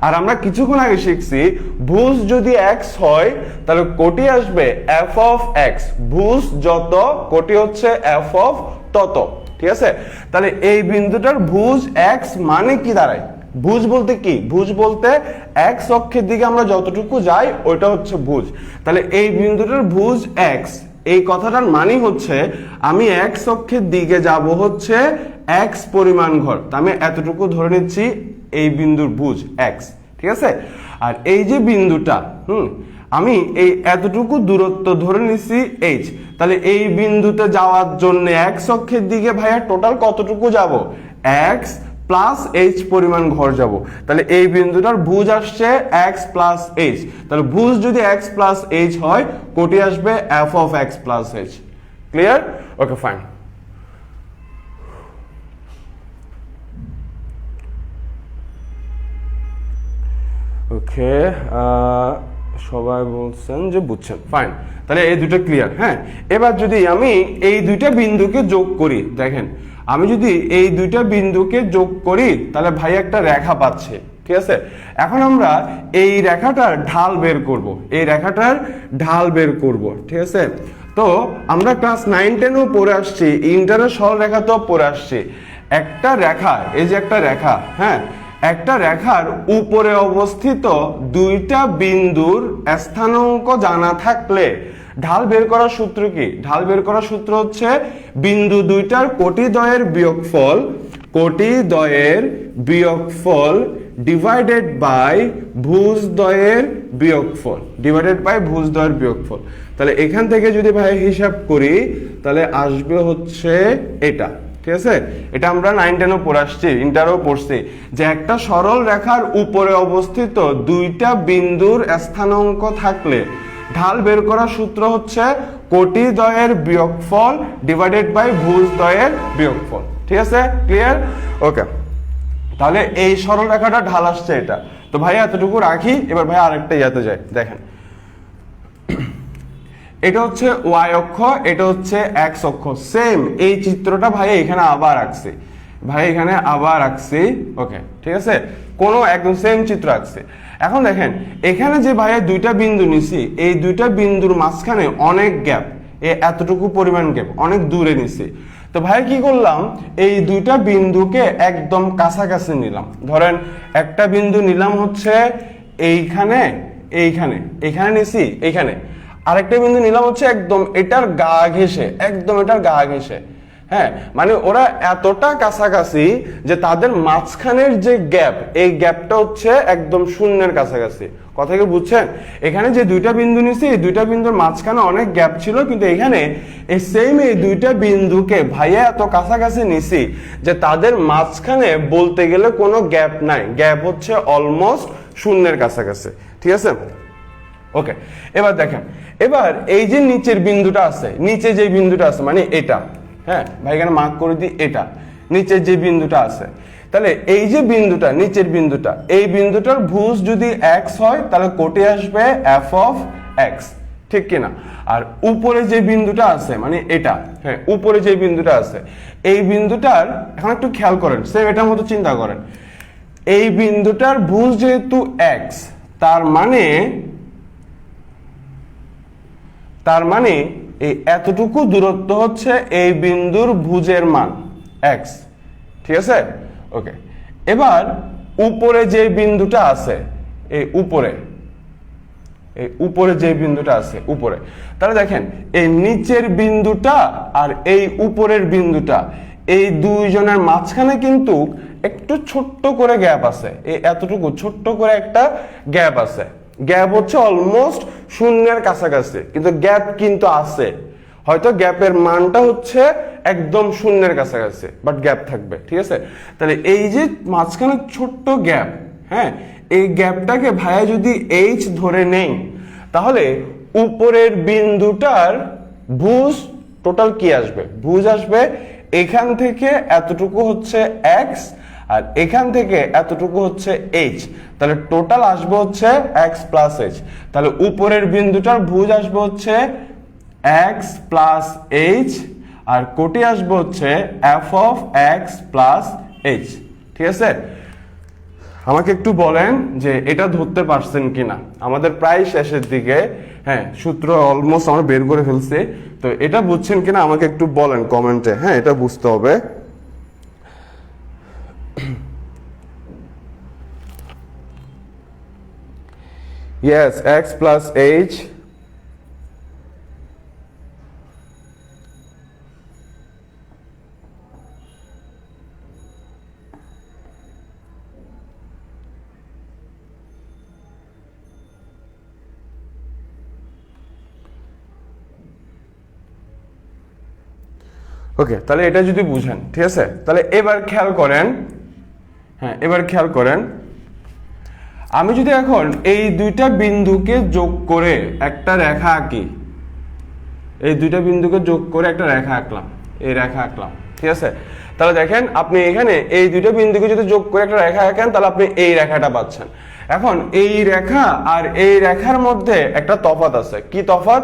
আর আমরা কিছুক্ষণ আগে শিখছি ভুজ যদি এক্স হয় তাহলে কোটি আসবে এফ অফ এক্স। ভুজ যত কোটি হচ্ছে এফ অফ তত, ঠিক আছে। তাহলে এই বিন্দুটার ভুজ এক্স মানে কি দাঁড়ায়? ভুজ বলতে কি? ভুজ বলতে এক্স অক্ষের দিকে আমরা যতটুকু যাই ওইটা হচ্ছে ভুজ। তাহলে এই বিন্দুটার ভুজ এক্স, এই কথাটার মানে হচ্ছে আমি এক্স অক্ষের দিকে যাব হচ্ছে এক্স পরিমাণ ঘর। তা আমি এতটুকু ধরে নিচ্ছি এই বিন্দুর ভুজ এক্স, ঠিক আছে। আর এই যে বিন্দুটা, আমি এই এতটুকু দূরত্ব ধরে নিচ্ছি এইচ। তাহলে এই বিন্দুতে যাওয়ার জন্য এক্স অক্ষের দিকে ভাইয়া টোটাল কতটুকু যাব? এক্স প্লাস এইচ পরিমাণ ঘর যাব। তাহলে এই বিন্দুটার ভুজ আসছে এক্স প্লাস এইচ। তাহলে ভুজ যদি এক্স প্লাস এইচ হয় কোটি আসবে F of X plus H. Clear? Okay, fine. Okay, সবাই বলছেন যে বুঝছেন, ফাইন। তাহলে এই দুটো ক্লিয়ার। হ্যাঁ, এবার যদি আমি এই দুইটা বিন্দুকে যোগ করি, দেখেন আমি যদি এই দুইটা বিন্দুকে যোগ করি তাহলে ভাই একটা রেখা পাচ্ছে, ঠিক আছে। এখন আমরা এই রেখাটার ঢাল বের করব, এই রেখাটার ঢাল বের করব, ঠিক আছে। তো আমরা ক্লাস 9-10ও পড়ে আসছি, ইন্টারের সরলরেখাতেও পড়ে আসছি। একটা রেখা, এই যে একটা রেখা, হ্যাঁ, একটা রেখার উপরে অবস্থিত দুইটা বিন্দুর স্থানাঙ্ক জানা থাকলে ঢাল বের করার সূত্র কি? ঢাল বের করার সূত্র হচ্ছে বিন্দু দুইটার কোটিদ্বয়ের বিয়োগফল ডিভাইডেড বাই ভুজদ্বয়ের বিয়োগফল। তাহলে এখান থেকে যদি ভাই হিসাব করি তাহলে আসবে হচ্ছে এটা, ঠিক আছে, এটা আমরা 9 10 পড়ে আসছি, ইন্টারও পড়ছি যে একটা সরল রেখার উপরে অবস্থিত দুইটা বিন্দুর স্থানাঙ্ক থাকলে ঢাল বের করার সূত্র হচ্ছে কোটি দ্বয়ের বিয়োগফল ডিভাইডেড বাই ভুজ দ্বয়ের বিয়োগফল। ঠিক আছে, ক্লিয়ার? ওকে, তাহলে এই সরল রেখাটা ঢাল আসছে এটা, তো ভাই এতটুকু রাখি। এবার ভাই আরেকটা ইয়াতে যাই, দেখেন এটা হচ্ছে ওয়াই অক্ষ, এটা হচ্ছে এক্স অক্ষ, সেম এই চিত্রটা ভাই এখানে আবার আঁকছি, ওকে ঠিক আছে, কোনো একদম সেম চিত্র আঁকছি। এখন দেখেন এখানে যে ভাইয়া দুইটা বিন্দু নিছি, এই দুইটা বিন্দুর মাঝখানে অনেক গ্যাপ, এতটুকু পরিমাণ গ্যাপ, অনেক দূরে নিছি। তো ভাই কি করলাম, এই দুইটা বিন্দুকে একদম কাছাকাছি নিলাম। ধরেন একটা বিন্দু নিলাম হচ্ছে এইখানে, এইখানে নিছি, এইখানে আরেকটা বিন্দু নিলাম হচ্ছে একদম এটার গা ঘেঁষে, হ্যাঁ, মানে ওরা এতটা কাছাকাছি যে তাদের মাঝখানের যে গ্যাপ, এই গ্যাপটা হচ্ছে একদম শূন্যের কাছাকাছি। কথা কি বুঝছেন? এখানে যে দুইটা বিন্দু নিছি, এই দুইটা বিন্দুর মাঝখানে অনেক গ্যাপ ছিল, কিন্তু এখানে এই সেম এই দুইটা বিন্দুকে ভাইয়া এত কাছাকাছি নিছি যে তাদের মাঝখানে বলতে গেলে কোনো গ্যাপ নাই, গ্যাপ হচ্ছে অলমোস্ট শূন্যের কাছাকাছি। ঠিক আছে, ওকে। এবার দেখেন, এবার এই যে নিচের বিন্দুটা আছে, নিচে যে বিন্দুটা আছে মানে এটা, হ্যাঁ ভাই এখানে মার্ক করে দিই, এটা নিচের যে বিন্দুটা আছে, তাহলে এই যে বিন্দুটা, নিচের বিন্দুটা, এই বিন্দুটার ভুজ যদি এক্স হয় তাহলে কোটে আসবে এফ অফ এক্স, ঠিক কিনা? আর উপরে যে বিন্দুটা আছে মানে এটা, হ্যাঁ উপরে যে বিন্দুটা আছে, এই বিন্দুটার এখন একটু খেয়াল করেন, সেম এটার মতো চিন্তা করেন, এই বিন্দুটার ভুজ যেহেতু এক্স, তার মানে এই এতটুকু দূরত্ব হচ্ছে এই বিন্দুর ভুজের মান x, ঠিক আছে, ওকে। এবার উপরে যে বিন্দুটা আছে, এই উপরে যে বিন্দুটা আছে উপরে, তাহলে দেখেন এই নিচের বিন্দুটা আর এই উপরের বিন্দুটা, এই দুইজনের মাঝখানে কিন্তু একটু ছোট্ট করে গ্যাপ আছে, এই এতটুকু ছোট্ট করে একটা গ্যাপ আছে, গ্যাপ হচ্ছে অলমোস্ট শূন্যের কাছাকাছি, কিন্তু গ্যাপ কিন্তু আছে, হয়তো গ্যাপের মানটা হচ্ছে একদম শূন্যের কাছাকাছি, বাট গ্যাপ থাকবে। ঠিক আছে, তাহলে এই যে মাঝখানে ছোট্ট গ্যাপ, হ্যাঁ এই গ্যাপটাকে ভাইয়া যদি এইচ ধরে নেই, তাহলে উপরের বিন্দুটার ভুজ টোটাল কি আসবে? ভুজ আসবে এখান থেকে এতটুকু হচ্ছে এক্স, আর এখান থেকে এতটুকু হচ্ছে এইচ, তাহলে টোটাল আসবে হচ্ছে এক্স প্লাস এইচ। তাহলে উপরের বিন্দুটার ভুজ আসবে হচ্ছে এক্স প্লাস এইচ, আর কোটি আসবে হচ্ছে F of X plus H. ঠিক আছে, আমাকে একটু বলেন যে এটা ধরতে পারছেন কিনা, আমাদের প্রায় শেষের দিকে, হ্যাঁ সূত্র অলমোস্ট আমরা বের করে ফেলছি, তো এটা বুঝছেন কিনা আমাকে একটু বলেন কমেন্টে, হ্যাঁ এটা বুঝতে হবে। Yes, x plus h. ওকে, তাহলে এটা যদি বুঝেন, ঠিক আছে, তাহলে এবার খেয়াল করেন, হ্যাঁ এবার খেয়াল করেন, আমি যদি এখন এই দুইটা বিন্দুকে যোগ করে একটা রেখা আঁকি, এই দুইটা বিন্দুকে যোগ করে একটা রেখা আঁকলাম, এই রেখা আঁকলাম, ঠিক আছে, তাহলে দেখেন আপনি এখানে এই দুইটা বিন্দুকে যদি যোগ করে একটা রেখা আঁকেন, তাহলে আপনি এই রেখাটা পাচ্ছেন। এখন এই রেখা আর এই রেখার মধ্যে একটা তফাৎ আছে। কি তফাৎ?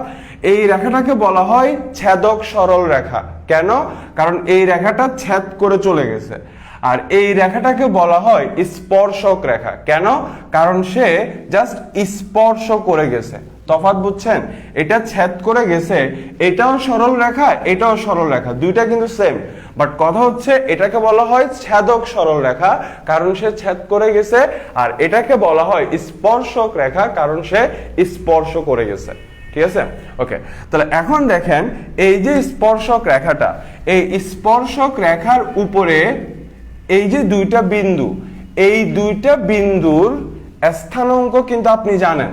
এই রেখাটাকে বলা হয় ছেদক সরল রেখা। কেন? কারণ এই রেখাটা ছেদ করে চলে গেছে। আর এই রেখাটাকে বলা হয় স্পর্শক রেখা। কেন? কারণ সে জাস্ট স্পর্শ করে গেছে। তফাৎ বুঝছেন? এটা ছেদ করে গেছে, এটাও সরল রেখা, এটাও সরল রেখা, দুইটা কিন্তু সেম, বাট কথা হচ্ছে এটাকে বলা হয় ছেদক সরল রেখা কারণ সে ছেদ করে গেছে, আর এটাকে বলা হয় স্পর্শক রেখা কারণ সে স্পর্শ করে গেছে। ঠিক আছে, ওকে। তাহলে এখন দেখেন এই যে স্পর্শক রেখাটা, এই স্পর্শক রেখার উপরে এই যে দুইটা বিন্দু, এই দুইটা বিন্দুর স্থানাঙ্ক কিন্তু আপনি জানেন।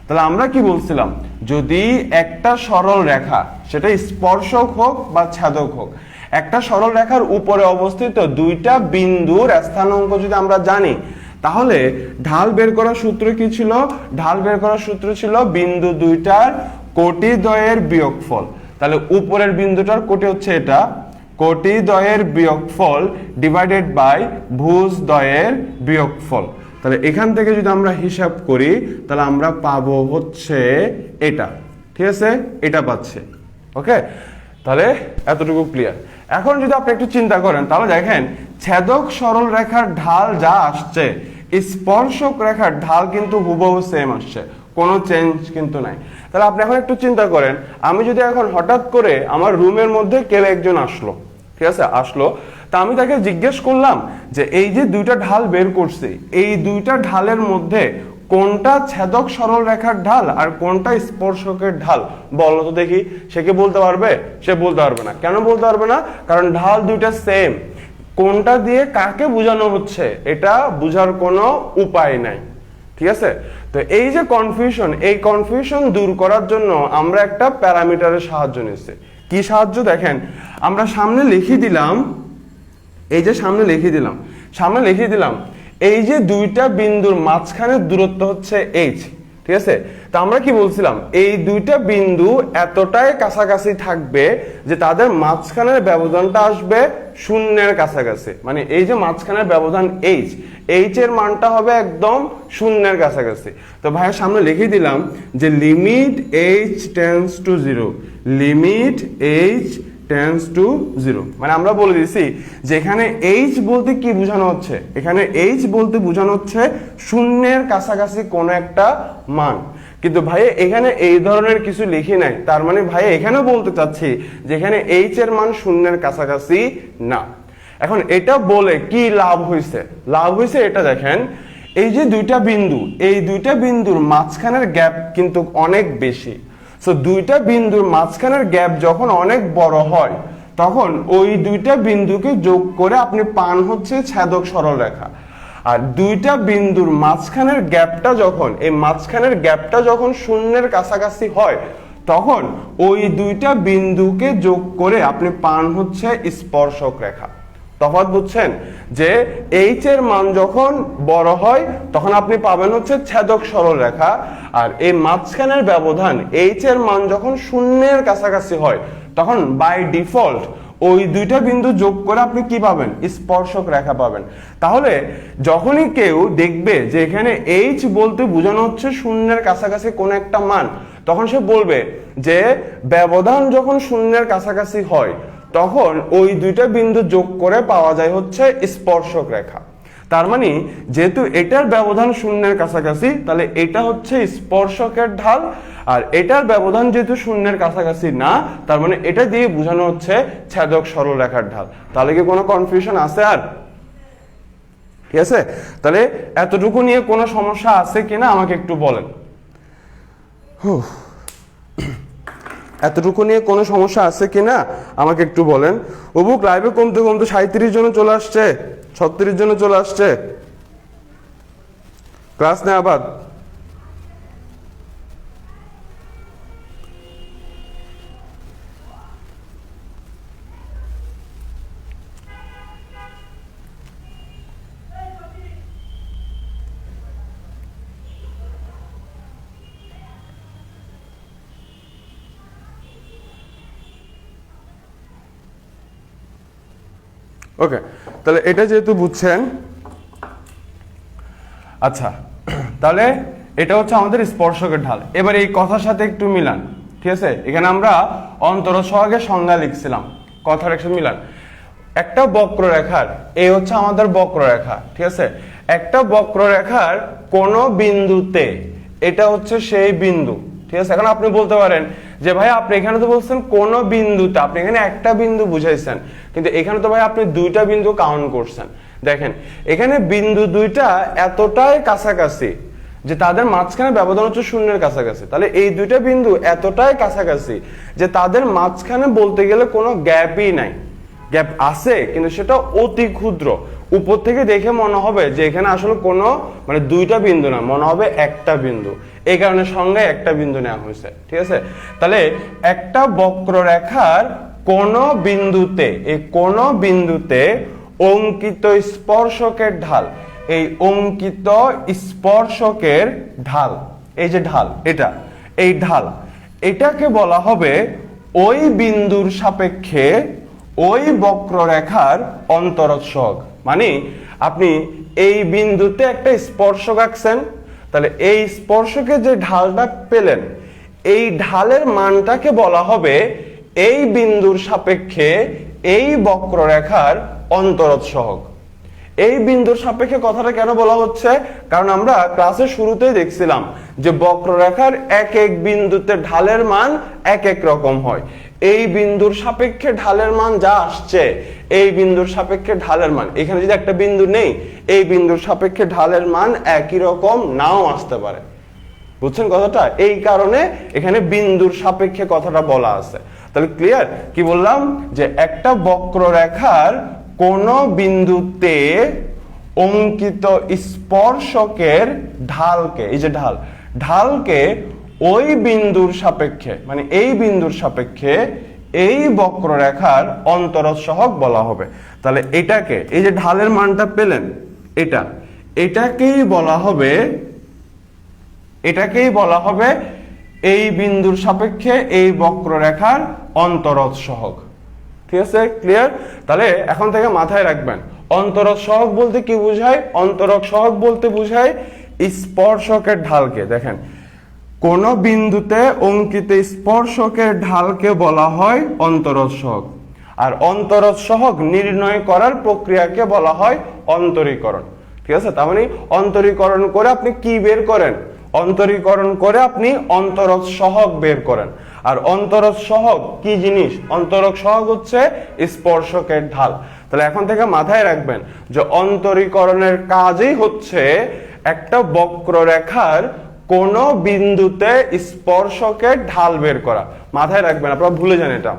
তাহলে আমরা কি বলছিলাম, যদি একটা সরল রেখা, সেটা স্পর্শক হোক বা ছেদক হোক, একটা সরল রেখার উপরে অবস্থিত দুইটা বিন্দুর স্থানাঙ্ক যদি আমরা জানি, তাহলে ঢাল বের করার সূত্র কি ছিল? ঢাল বের করার সূত্র ছিল বিন্দু দুইটার কোটিদ্বয়ের বিয়োগফল। তাহলে উপরের বিন্দুটার কোটি হচ্ছে এটা, কোটিদ্বয়ের বিয়োগফল ডিভাইডেড বাই ভুজদ্বয়ের বিয়োগফল। তাহলে এখান থেকে যদি আমরা হিসাব করি তাহলে আমরা পাবো হচ্ছে এটা, ঠিক আছে, এটা পাচ্ছে। ওকে, তাহলে এতটুকু ক্লিয়ার। এখন যদি আপনি একটু চিন্তা করেন তাহলে দেখেন ছেদক সরল রেখার ঢাল যা আসছে, স্পর্শক রেখার ঢাল কিন্তু হুবহু সেম আসছে, কোনো চেঞ্জ কিন্তু নাই। তাহলে আপনি এখন একটু চিন্তা করেন, আমি যদি এখন হঠাৎ করে আমার রুমের মধ্যে কেউ একজন আসলো, ঠিক আছে, আসলো, তা আমি তাকে জিজ্ঞেস করলাম যে এই যে দুইটা ঢাল বের করছি, এই দুইটা ঢালের মধ্যে কোনটা ছেদক সরল রেখার ঢাল আর কোনটা স্পর্শকের ঢাল বলো তো দেখি। সে কি বলতে পারবে? সে বলতে পারবে না। কেন বলতে পারবে না? কারণ ঢাল দুইটা সেম। কোনটা দিয়ে কাকে বোঝানো হচ্ছে এটা বোঝার কোনো উপায় নাই, ঠিক আছে। তো এই যে কনফিউশন, এই কনফিউশন দূর করার জন্য আমরা একটা প্যারামিটারের সাহায্য নিচ্ছি। কি সাহায্য? দেখেন আমরা সামনে লিখে দিলাম, এই যে সামনে লিখে দিলাম এই যে দুইটা বিন্দুর মাঝখানের দূরত্ব হচ্ছে h, ঠিক আছে। তো আমরা কি বলছিলাম, এই দুইটা বিন্দু এতটাই কাছাকাছি থাকবে যে তাদের মাঝখানের ব্যবধানটা আসবে শূন্যের কাছাকাছি। মানে এই যে মাঝখানের ব্যবধান h এর মানটা হবে একদম শূন্যের কাছাকাছি। তো ভাইয়ের সামনে লিখে দিলাম যে limit h tends to 0, limit h tends to 0। মানে আমরা বলে দিছি যে এখানে h বলতে কি বোঝানো হচ্ছে, এখানে h বলতে বোঝানো হচ্ছে শূন্যের কাছাকাছি কোন একটা মান। কিন্তু ভাই এখানে এই ধরনের কিছু লিখি নাই, তার মানে ভাই এখানে বলতে চাচ্ছি যে এখানে h এর মান শূন্যের কাছাকাছি না। এখন এটা বলে কি লাভ হয়েছে? লাভ হয়েছে এটা দেখেন, এই যে দুইটা বিন্দু, এই দুইটা বিন্দুর মাঝখানের গ্যাপ কিন্তু অনেক বেশি। সো দুইটা বিন্দুর মাঝখানের গ্যাপ যখন অনেক বড় হয় তখন ওই দুইটা বিন্দুকে যোগ করে আপনি পান হচ্ছে ছেদক সরল রেখা। আর দুইটা বিন্দুর মাঝখানের গ্যাপটা যখন, এই মাঝখানের গ্যাপটা যখন শূন্যের কাছাকাছি হয় তখন ওই দুইটা বিন্দুকে যোগ করে আপনি পান হচ্ছে স্পর্শক রেখা। তফাৎ বুঝছেন? যে h এর মান যখন বড় হয় তখন আপনি পাবেন হচ্ছে ছেদক সরল রেখা, আর এই মাঝখানের ব্যবধান h এর মান যখন শূন্যের কাছাকাছি হয় তখন বাই ডিফল্ট ওই দুইটা বিন্দু যোগ করে আপনি কি পাবেন? স্পর্শক রেখা পাবেন। তাহলে যখনই কেউ দেখবে যে এখানে h বলতে বোঝানো হচ্ছে শূন্যের কাছাকাছি কোন একটা মান, তখন সে বলবে যে ব্যবধান যখন শূন্যের কাছাকাছি হয় তখন ওই দুইটা বিন্দু যোগ করে পাওয়া যায় হচ্ছে স্পর্শক রেখা। তার মানে যেহেতু এটার ব্যবধান শূন্যের কাছাকাছি তাহলে এটা হচ্ছে স্পর্শকের ঢাল, আর এটার ব্যবধান যেহেতু শূন্যের কাছাকাছি না তার মানে এটা দিয়ে বোঝানো হচ্ছে ছেদক সরল রেখার ঢাল। তাহলে কি কোনো কনফিউশন আছে আর? ঠিক আছে, তাহলে এতটুকু নিয়ে কোনো সমস্যা আছে কিনা আমাকে একটু বলেন। এতটুকু নিয়ে কোনো সমস্যা আছে কিনা আমাকে একটু বলেন। অবুক লাইভে কমতে কমতে 37 জন চলে আসছে, 36 জন চলে আসছে। ক্লাস নেই আবার? ওকে, তাহলে এটা যেহেতু বুঝছেন, আচ্ছা তাহলে এটা হচ্ছে আমাদের স্পর্শকের ঢাল। এবার এই কথার সাথে একটু মিলান, ঠিক আছে। এখানে আমরা অন্তরজ সহগের সংজ্ঞা লিখছিলাম, কথার একটু মিলান। একটা বক্ররেখার, এই হচ্ছে আমাদের বক্ররেখা, ঠিক আছে। একটা বক্ররেখার কোন বিন্দুতে, এটা হচ্ছে সেই বিন্দু, ঠিক আছে। এখন আপনি বলতে পারেন যে ভাই আপনি এখানে তো বলছেন কোন বিন্দুতে, আপনি এখানে একটা বিন্দু বুঝাইছেন, কিন্তু এখানে তো ভাই আপনি দুইটা বিন্দু কাউন্ট করছেন। দেখেন এখানে বিন্দু দুইটা এতটাই কাছাকাছি যে তাদের মাঝখানে ব্যবধান হচ্ছে শূন্যের কাছাকাছি। তাহলে এই দুইটা বিন্দু এতটাই কাছাকাছি যে তাদের মাঝখানে বলতে গেলে কোনো গ্যাপই নাই। গ্যাপ আছে কিন্তু সেটা অতি ক্ষুদ্র, উপর থেকে দেখে মনে হবে যে এখানে আসলে কোনো মানে দুইটা বিন্দু না, মনে হবে একটা বিন্দু। এই কারণে সংজ্ঞায় একটা বিন্দু নেওয়া হয়েছে, ঠিক আছে। তাহলে একটা বক্ররেখার কোনো বিন্দুতে অঙ্কিত স্পর্শকের ঢাল, এই অঙ্কিত স্পর্শকের ঢাল, এই যে ঢাল, এই ঢাল, এটাকে বলা হবে ওই বিন্দুর সাপেক্ষে ওই বক্ররেখার অন্তরজ সহগ। মানে আপনি এই বিন্দুতে একটা স্পর্শক আঁকছেন, তাহলে এই স্পর্শকে যে ঢালটা পেলেন, এই ঢালের মানটাকে বলা হবে এই বিন্দুর সাপেক্ষে এই বক্ররেখার অন্তরজ সহগ। এই বিন্দুর সাপেক্ষে কথাটা কেন বলা হচ্ছে? কারণ আমরা ক্লাসের শুরুতেই দেখছিলাম যে বক্ররেখার এক এক বিন্দুতে ঢালের মান এক এক রকম হয়। এই বিন্দুর সাপেক্ষে ঢালের মান যা আসছে, এই বিন্দুর সাপেক্ষে ঢালের মান, এখানে যদি একটা বিন্দু নেই, এই বিন্দুর সাপেক্ষে ঢালের মান একই রকম নাও আসতে পারে। বুঝছেন কথাটা? এই কারণে এখানে বিন্দুর সাপেক্ষে কথাটা বলা আছে। তাহলে ক্লিয়ার? কি বললাম? যে একটা বক্ররেখার কোন বিন্দুতে অঙ্কিত স্পর্শকের ঢালকে, এই যে ঢালকে ওই বিন্দুর সাপেক্ষে, মানে এই বিন্দুর সাপেক্ষে এই বক্ররেখার অন্তরজ সহগ বলা হবে। তাহলে এটাকে, এই যে ঢালের মানটা পেলেন, এটাকেই বলা হবে এই বিন্দুর সাপেক্ষে এই বক্ররেখার অন্তরজ সহগ। ঠিক আছে? ক্লিয়ার? তাহলে এখন থেকে মাথায় রাখবেন, অন্তরজ সহগ বলতে কি বোঝায়? অন্তরজ সহগ বলতে বোঝায় স্পর্শকের ঢালকে। দেখেন, কোন বিন্দুতে অঙ্কিত স্পর্শকের ঢালকে বলা হয় অন্তরজ সহগ, আর অন্তরজ সহগ নির্ণয় করার প্রক্রিয়াকে বলা হয় অন্তরীকরণ। ঠিক আছে? তার মানে অন্তরীকরণ করে আপনি কি বের করেন? অন্তরীকরণ করে আপনি অন্তরজ সহগ বের করেন। আর অন্তরজ সহগ কি জিনিস? অন্তরজ সহগ হচ্ছে স্পর্শকের ঢাল। তাহলে এখন থেকে মাথায় রাখবেন যে অন্তরীকরণের কাজই হচ্ছে একটা বক্ররেখার কোন বিন্দুতে স্পর্শকের ঢাল বের করা। মাথায় রাখবেন, আপনারা ভুলে যান এটা।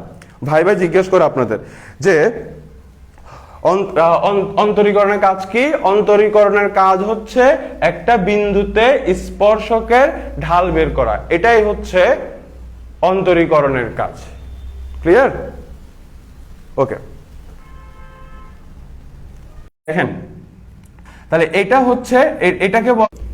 ভাই জিজ্ঞেস করে আপনাদের যে অন্তরীকরণের কাজ কি? অন্তরীকরণের কাজ হচ্ছে একটা বিন্দুতে স্পর্শকের ঢাল বের করা। এটাই হচ্ছে অন্তরীকরণের কাজ। ক্লিয়ার? ওকে, দেখেন, তাহলে এটা হচ্ছে,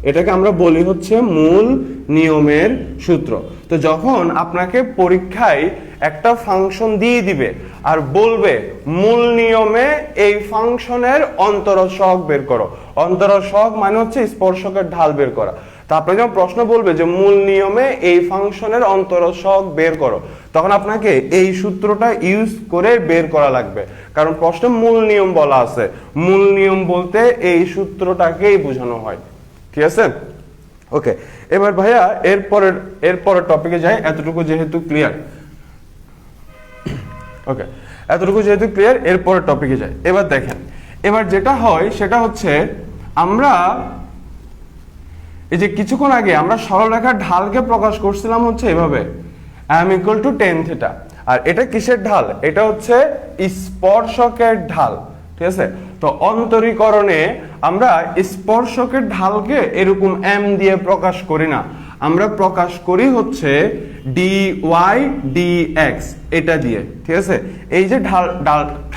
এটাকে আমরা বলি হচ্ছে মূল নিয়মের সূত্র। তো যখন আপনাকে পরীক্ষায় একটা ফাংশন দিয়ে দিবে আর বলবে মূল নিয়মে এই ফাংশনের অন্তরজ সহগ বের করো, অন্তরজ সহগ মানে হচ্ছে স্পর্শকের ঢাল বের করা। তা আপনাকে যখন প্রশ্ন বলবে যে মূল নিয়মে এই ফাংশনের অন্তরজ সহগ বের করো, তখন আপনাকে এই সূত্রটা ইউজ করে বের করা লাগবে, কারণ প্রশ্নে মূল নিয়ম বলা আছে। মূল নিয়ম বলতে এই সূত্রটাকেই বোঝানো হয়। ঠিক আছে? ওকে, এবার ভাইয়া এরপরের টপিকে যাই। এতটুকু যেহেতু ক্লিয়ার, ওকে, এতটুকু যেহেতু ক্লিয়ার, এরপরের টপিকে যাই। এবার দেখেন, এবার যেটা হয় সেটা হচ্ছে আমরা এই যে কিছুক্ষণ আগে আমরা সরলরেখার ঢালকে প্রকাশ করছিলাম হচ্ছে এভাবে, m = tan θ। আর এটা কিসের ঢাল? এটা হচ্ছে স্পর্শকের ঢাল। ঠিক আছে? তো অন্তরীকরণে আমরা স্পর্শকের ঢালকে এরকম m দিয়ে প্রকাশ করি না, আমরা প্রকাশ করি হচ্ছে dy dx, এটা দিয়ে। ঠিক আছে? এই যে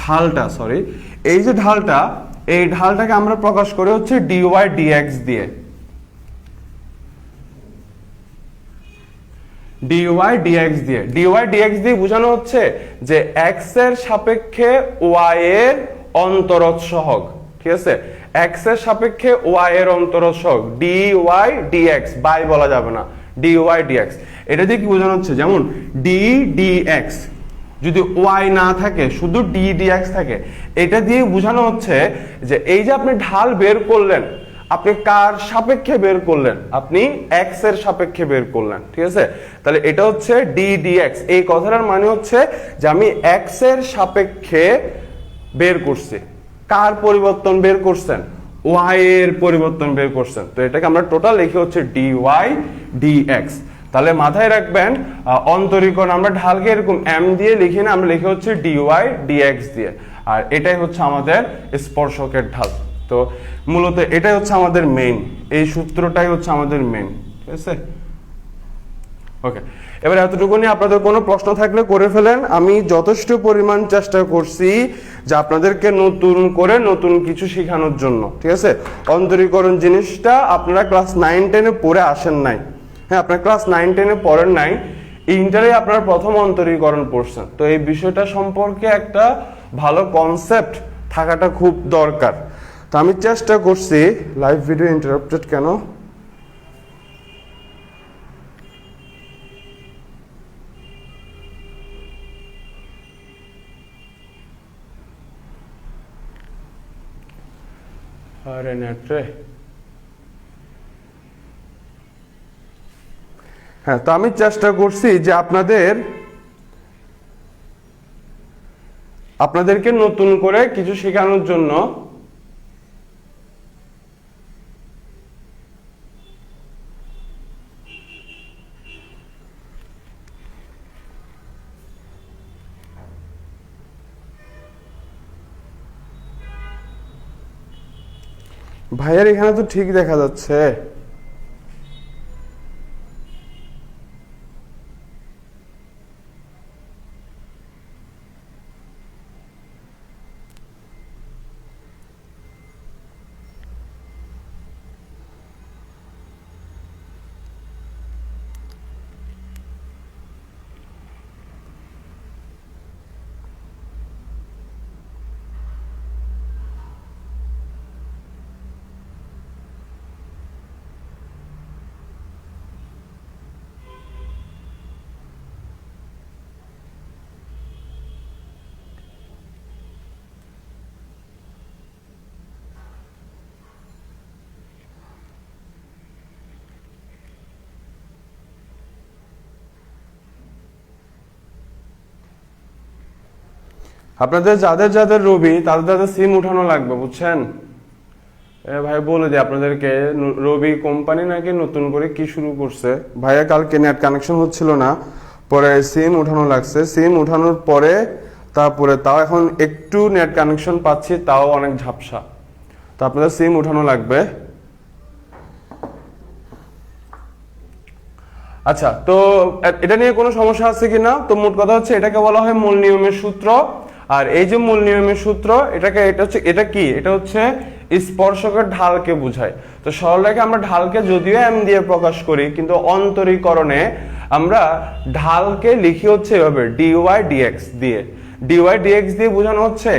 ঢালটা, সরি, এই যে ঢালটা, এই ঢালটাকে আমরা প্রকাশ করি হচ্ছে dy dx দিয়ে। dy dx দিয়ে বোঝানো হচ্ছে যে x এর সাপেক্ষে y এর অন্তরজ সহগ। ঠিক আছে? x এর সাপেক্ষে y এর অন্তরজ সহগ dy dx, বাই বলা যাবে না, dy dx। এটা দিয়ে কি বোঝানো হচ্ছে? যেমন d dx, যদি y না থাকে, শুধু d dx থাকে, এটা দিয়ে বোঝানো হচ্ছে যে এই যে আপনি ঢাল বের করলেন, আপনি কার সাপেক্ষে বের করলেন? আপনি x এর সাপেক্ষে বের করলেন। ঠিক আছে? তাহলে এটা হচ্ছে d dx। এই কথাটার মানে হচ্ছে যে আমি x এর সাপেক্ষে বের করছি। কার পরিবর্তন বের করছেন? y এর পরিবর্তন বের করছেন। তো এটাকে আমরা টোটাল লিখি হচ্ছে dy dx। তাহলে মাথায় রাখবেন, অন্তরীকরণ আমরা ঢালকে এরকম m দিয়ে লিখি না, আমরা লিখি হচ্ছে dy dx দিয়ে। আর এটাই হচ্ছে আমাদের স্পর্শকের ঢাল। তো মূলত এটাই হচ্ছে আমাদের মেইন, এই সূত্রটাই হচ্ছে আমাদের মেইন। ঠিক আছে? ওকে, এবার এতটুকুনি, আপনাদের কোনো প্রশ্ন থাকলে করে ফেলেন। আমি যথেষ্ট পরিমাণ চেষ্টা করছি যে আপনাদেরকে নতুন করে নতুন কিছু শেখানোর জন্য, ঠিক আছে। অন্তরীকরণ জিনিসটা আপনারা ক্লাস 9-10-এ পড়ে আসেন নাই, হ্যাঁ, আপনারা ক্লাস 9-10-এ পড়েন নাই, ইন্টারে আপনারা প্রথম অন্তরীকরণ পড়ছেন। তো এই বিষয়টা সম্পর্কে একটা ভালো কনসেপ্ট থাকাটা খুব দরকার। তো আমি চেষ্টা করছি, লাইভ ভিডিও ইন্টারাপ্টেড কেন? আরে নেটরে, হ্যাঁ, তো আমি চেষ্টা করছি যে আপনাদেরকে নতুন করে কিছু শেখানোর জন্য। ভাইয়ার এখানে তো ঠিক দেখা যাচ্ছে। আপনাদের যাদের যাদের রবি, তাদের সিম উঠানো লাগবে, বুঝছেন? ভাই বলে দিই আপনাদেরকে, রবি কোম্পানি নাকি নতুন করে কি শুরু করছে। ভাইয়া কালকে নেট কানেকশন হচ্ছিল না, পরে সিম উঠানো লাগছে। সিম উঠানোর পরে তারপরে তাও এখন একটু নেট কানেকশন পাচ্ছি, তাও অনেক ঝাপসা। তো আপনাদের সিম উঠানো লাগবে। আচ্ছা, তো এটা নিয়ে কোনো সমস্যা আছে কিনা? তো মোট কথা হচ্ছে এটাকে বলা হয় মূল নিয়মের সূত্র। আর এই যে মূল নিয়মের সূত্র, এটা কি? এটা হচ্ছে স্পর্শকের ঢালকে বোঝায়। তো সরলরেখা আমরা ঢালকে যদিও এম দিয়ে প্রকাশ করি, কিন্তু অন্তরীকরণে আমরা ঢালকে লিখি হচ্ছে এভাবে ডিওয়াই ডিএক্স দিয়ে। ডিওয়াই ডিএক্স দিয়ে বোঝানো হচ্ছে,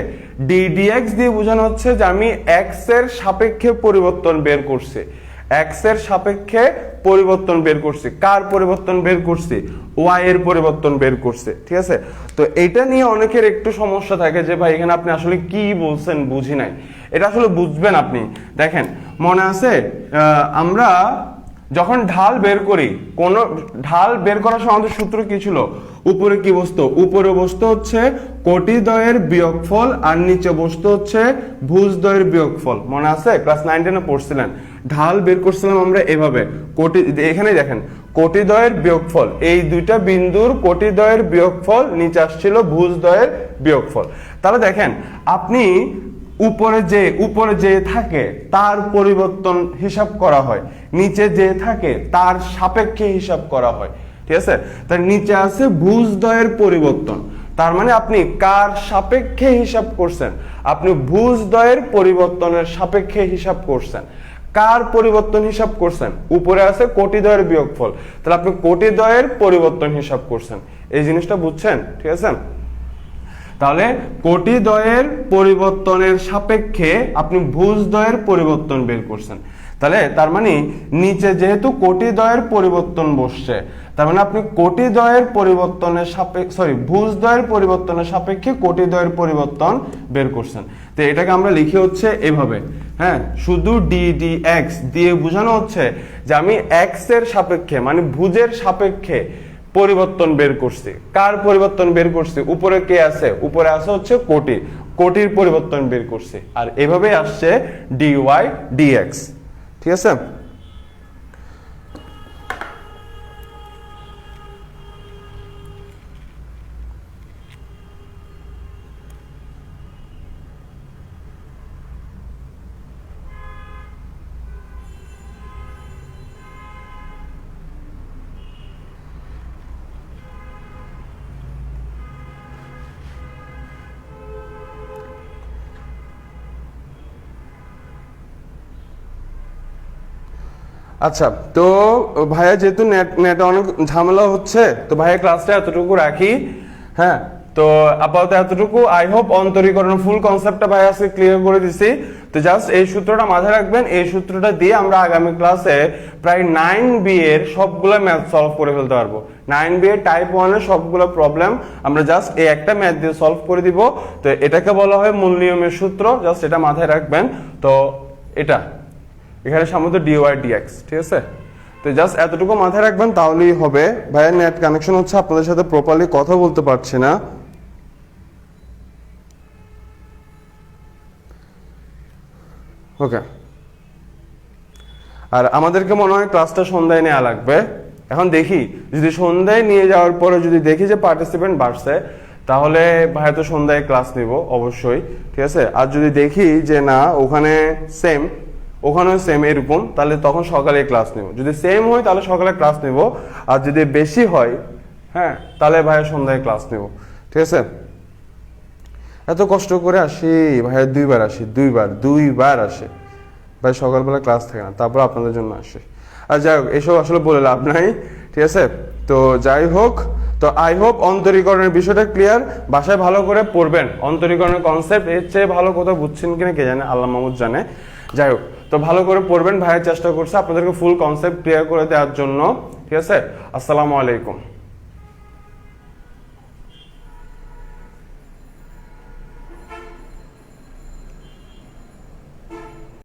ডিডিএক্স দিয়ে বোঝানো হচ্ছে যে আমি এক্স এর সাপেক্ষে পরিবর্তন বের করছি। এক্স এর সাপেক্ষে পরিবর্তন বের করছি। কার পরিবর্তন বের করছি? ওয়াই এর পরিবর্তন বের করছে, ঠিক আছে। তো এটা নিয়ে অনেকের একটু সমস্যা থাকে যে ভাই এখানে আপনি আসলে কি বলছেন, বুঝি নাই। এটা আসলে বুঝবেন আপনি। দেখেন, মনে আছে আমরা যখন ঢাল বের করি, কোন ঢাল বের করার সময় আমাদের সূত্র কি ছিল? উপরে কি বসতো? উপরে বসতো হচ্ছে কোটিদ্বয়ের বিয়োগফল, আর নিচে বসতো হচ্ছে ভুজদ্বয়ের বিয়োগফল। মনে আছে? ক্লাস 9-10-এ পড়ছিলেন। ঢাল বের করছিলাম আমরা এভাবে, এখানে দেখেন কোটিদ্বয়ের বিয়োগফল, এই দুইটা বিন্দুর কোটিদ্বয়ের বিয়োগফল, নিচে আসছিল ভুজদ্বয়ের বিয়োগফল। তাহলে দেখেন, আপনি উপরে যে থাকে তার পরিবর্তন হিসাব করা হয়, নিচে যে থাকে তার সাপেক্ষে হিসাব করা হয়, ঠিক আছে। তার নিচে আছে ভুজদ্বয়ের পরিবর্তন, তার মানে আপনি কার সাপেক্ষে হিসাব করছেন? আপনি ভুজদ্বয়ের পরিবর্তনের সাপেক্ষে হিসাব করছেন। কার পরিবর্তন হিসাব করছেন? উপরে আছে কোটিদ্বয়ের বিয়োগফল, তাহলে আপনি কোটিদ্বয়ের পরিবর্তন হিসাব করছেন। এই জিনিসটা বুঝছেন? ঠিক আছে। তাহলে কোটিদ্বয়ের পরিবর্তনের সাপেক্ষে আপনি ভুজদ্বয়ের পরিবর্তন বের করছেন। তাহলে তার মানে নিচে যেহেতু কোটিদ্বয়ের পরিবর্তন বসছে, তার মানে আপনি কোটিদ্বয়ের পরিবর্তনের সাপেক্ষে ভুজদ্বয়ের পরিবর্তনের সাপেক্ষে কোটিদ্বয়ের পরিবর্তন বের করছেন। তো এটাকে আমরা লিখি হচ্ছে এভাবে, হ্যাঁ, শুধু ডিডিএক্স দিয়ে বোঝানো হচ্ছে যে আমি এক্স এর সাপেক্ষে মানে ভুজের সাপেক্ষে পরিবর্তন বের করছি। কার পরিবর্তন বের করছি? উপরে কে আছে? উপরে আছে হচ্ছে কোটির পরিবর্তন বের করছি। আর এভাবে আসছে ডিওয়াই ডিএক্স, ঠিক আছে। আচ্ছা, তো ভাইয়া যেহেতু নেটে অনেক ঝামেলা হচ্ছে, তো ভাইয়া ক্লাসটা এতটুকু রাখি। হ্যাঁ, তো আপাতত এতটুকু। আই হোপ অন্তরীকরণের ফুল কনসেপ্টটা ভাইয়া আজকে ক্লিয়ার করে দিছি। তো জাস্ট এই সূত্রটা মাথায় রাখবেন, এই সূত্রটা দিয়ে আমরা আগামী ক্লাসে প্রায় 9B এর সবগুলো ম্যাথ সলভ করে ফেলতে পারবো। 9B এর টাইপ 1 এর সবগুলো প্রবলেম আমরা জাস্ট এই একটা ম্যাথ দিয়ে সলভ করে দিব। তো এটাকে বলা হয় মূল নিয়মের সূত্র, জাস্ট এটা মাথায় রাখবেন। তো এটা এখানে সামনে ডিওয়াই ডিএক্স, ঠিক আছে? তো জাস্ট এতটুকু মাথায় রাখবেন, তাহলেই হবে। ভাইয়ের নেট কানেকশন হচ্ছে, আপনাদের সাথে প্রপারলি কথা বলতে পারছি না। ওকে, আর আমাদেরকে মনে হয় ক্লাসটা সন্ধ্যায় নেওয়া লাগবে। এখন দেখি, যদি সন্ধ্যায় নিয়ে যাওয়ার পরে যদি দেখি যে পার্টিসিপেন্ট বাড়ছে, তাহলে ভাই তো সন্ধ্যায় ক্লাস নিব অবশ্যই, ঠিক আছে? আর যদি দেখি যে না ওখানে সেম, ওখানেও সেম এরকম, তাহলে তখন সকালে ক্লাস নেব। যদি সেম হয় তাহলে সকালে ক্লাস নেব, আর যদি বেশি হয়, হ্যাঁ, তাহলে ভাইয়া সন্ধ্যায় ক্লাস নেব, ঠিক আছে? এত কষ্ট করে আসি ভাইয়া, দুইবার আসে ভাই, সকালবেলা ক্লাস থাকে না, তারপর আপনাদের জন্য আসে। আর যাই হোক, এসব আসলে বলে লাভ নাই, ঠিক আছে? তো যাই হোক, তো আই হোপ অন্তরীকরণের বিষয়টা ক্লিয়ার। বাসায় ভালো করে পড়বেন, অন্তরীকরণের কনসেপ্ট এর চেয়ে ভালো কোথাও বুঝছেন কিনা কে জানে, আল্লাহ মাহমুদ জানে। যাই হোক, তো ভালো করে পড়বেন, ভাইয়ের চেষ্টা করছে আপনাদেরকে ফুল কনসেপ্ট ক্লিয়ার করে দেওয়ার জন্য, ঠিক আছে? আসসালামু আলাইকুম।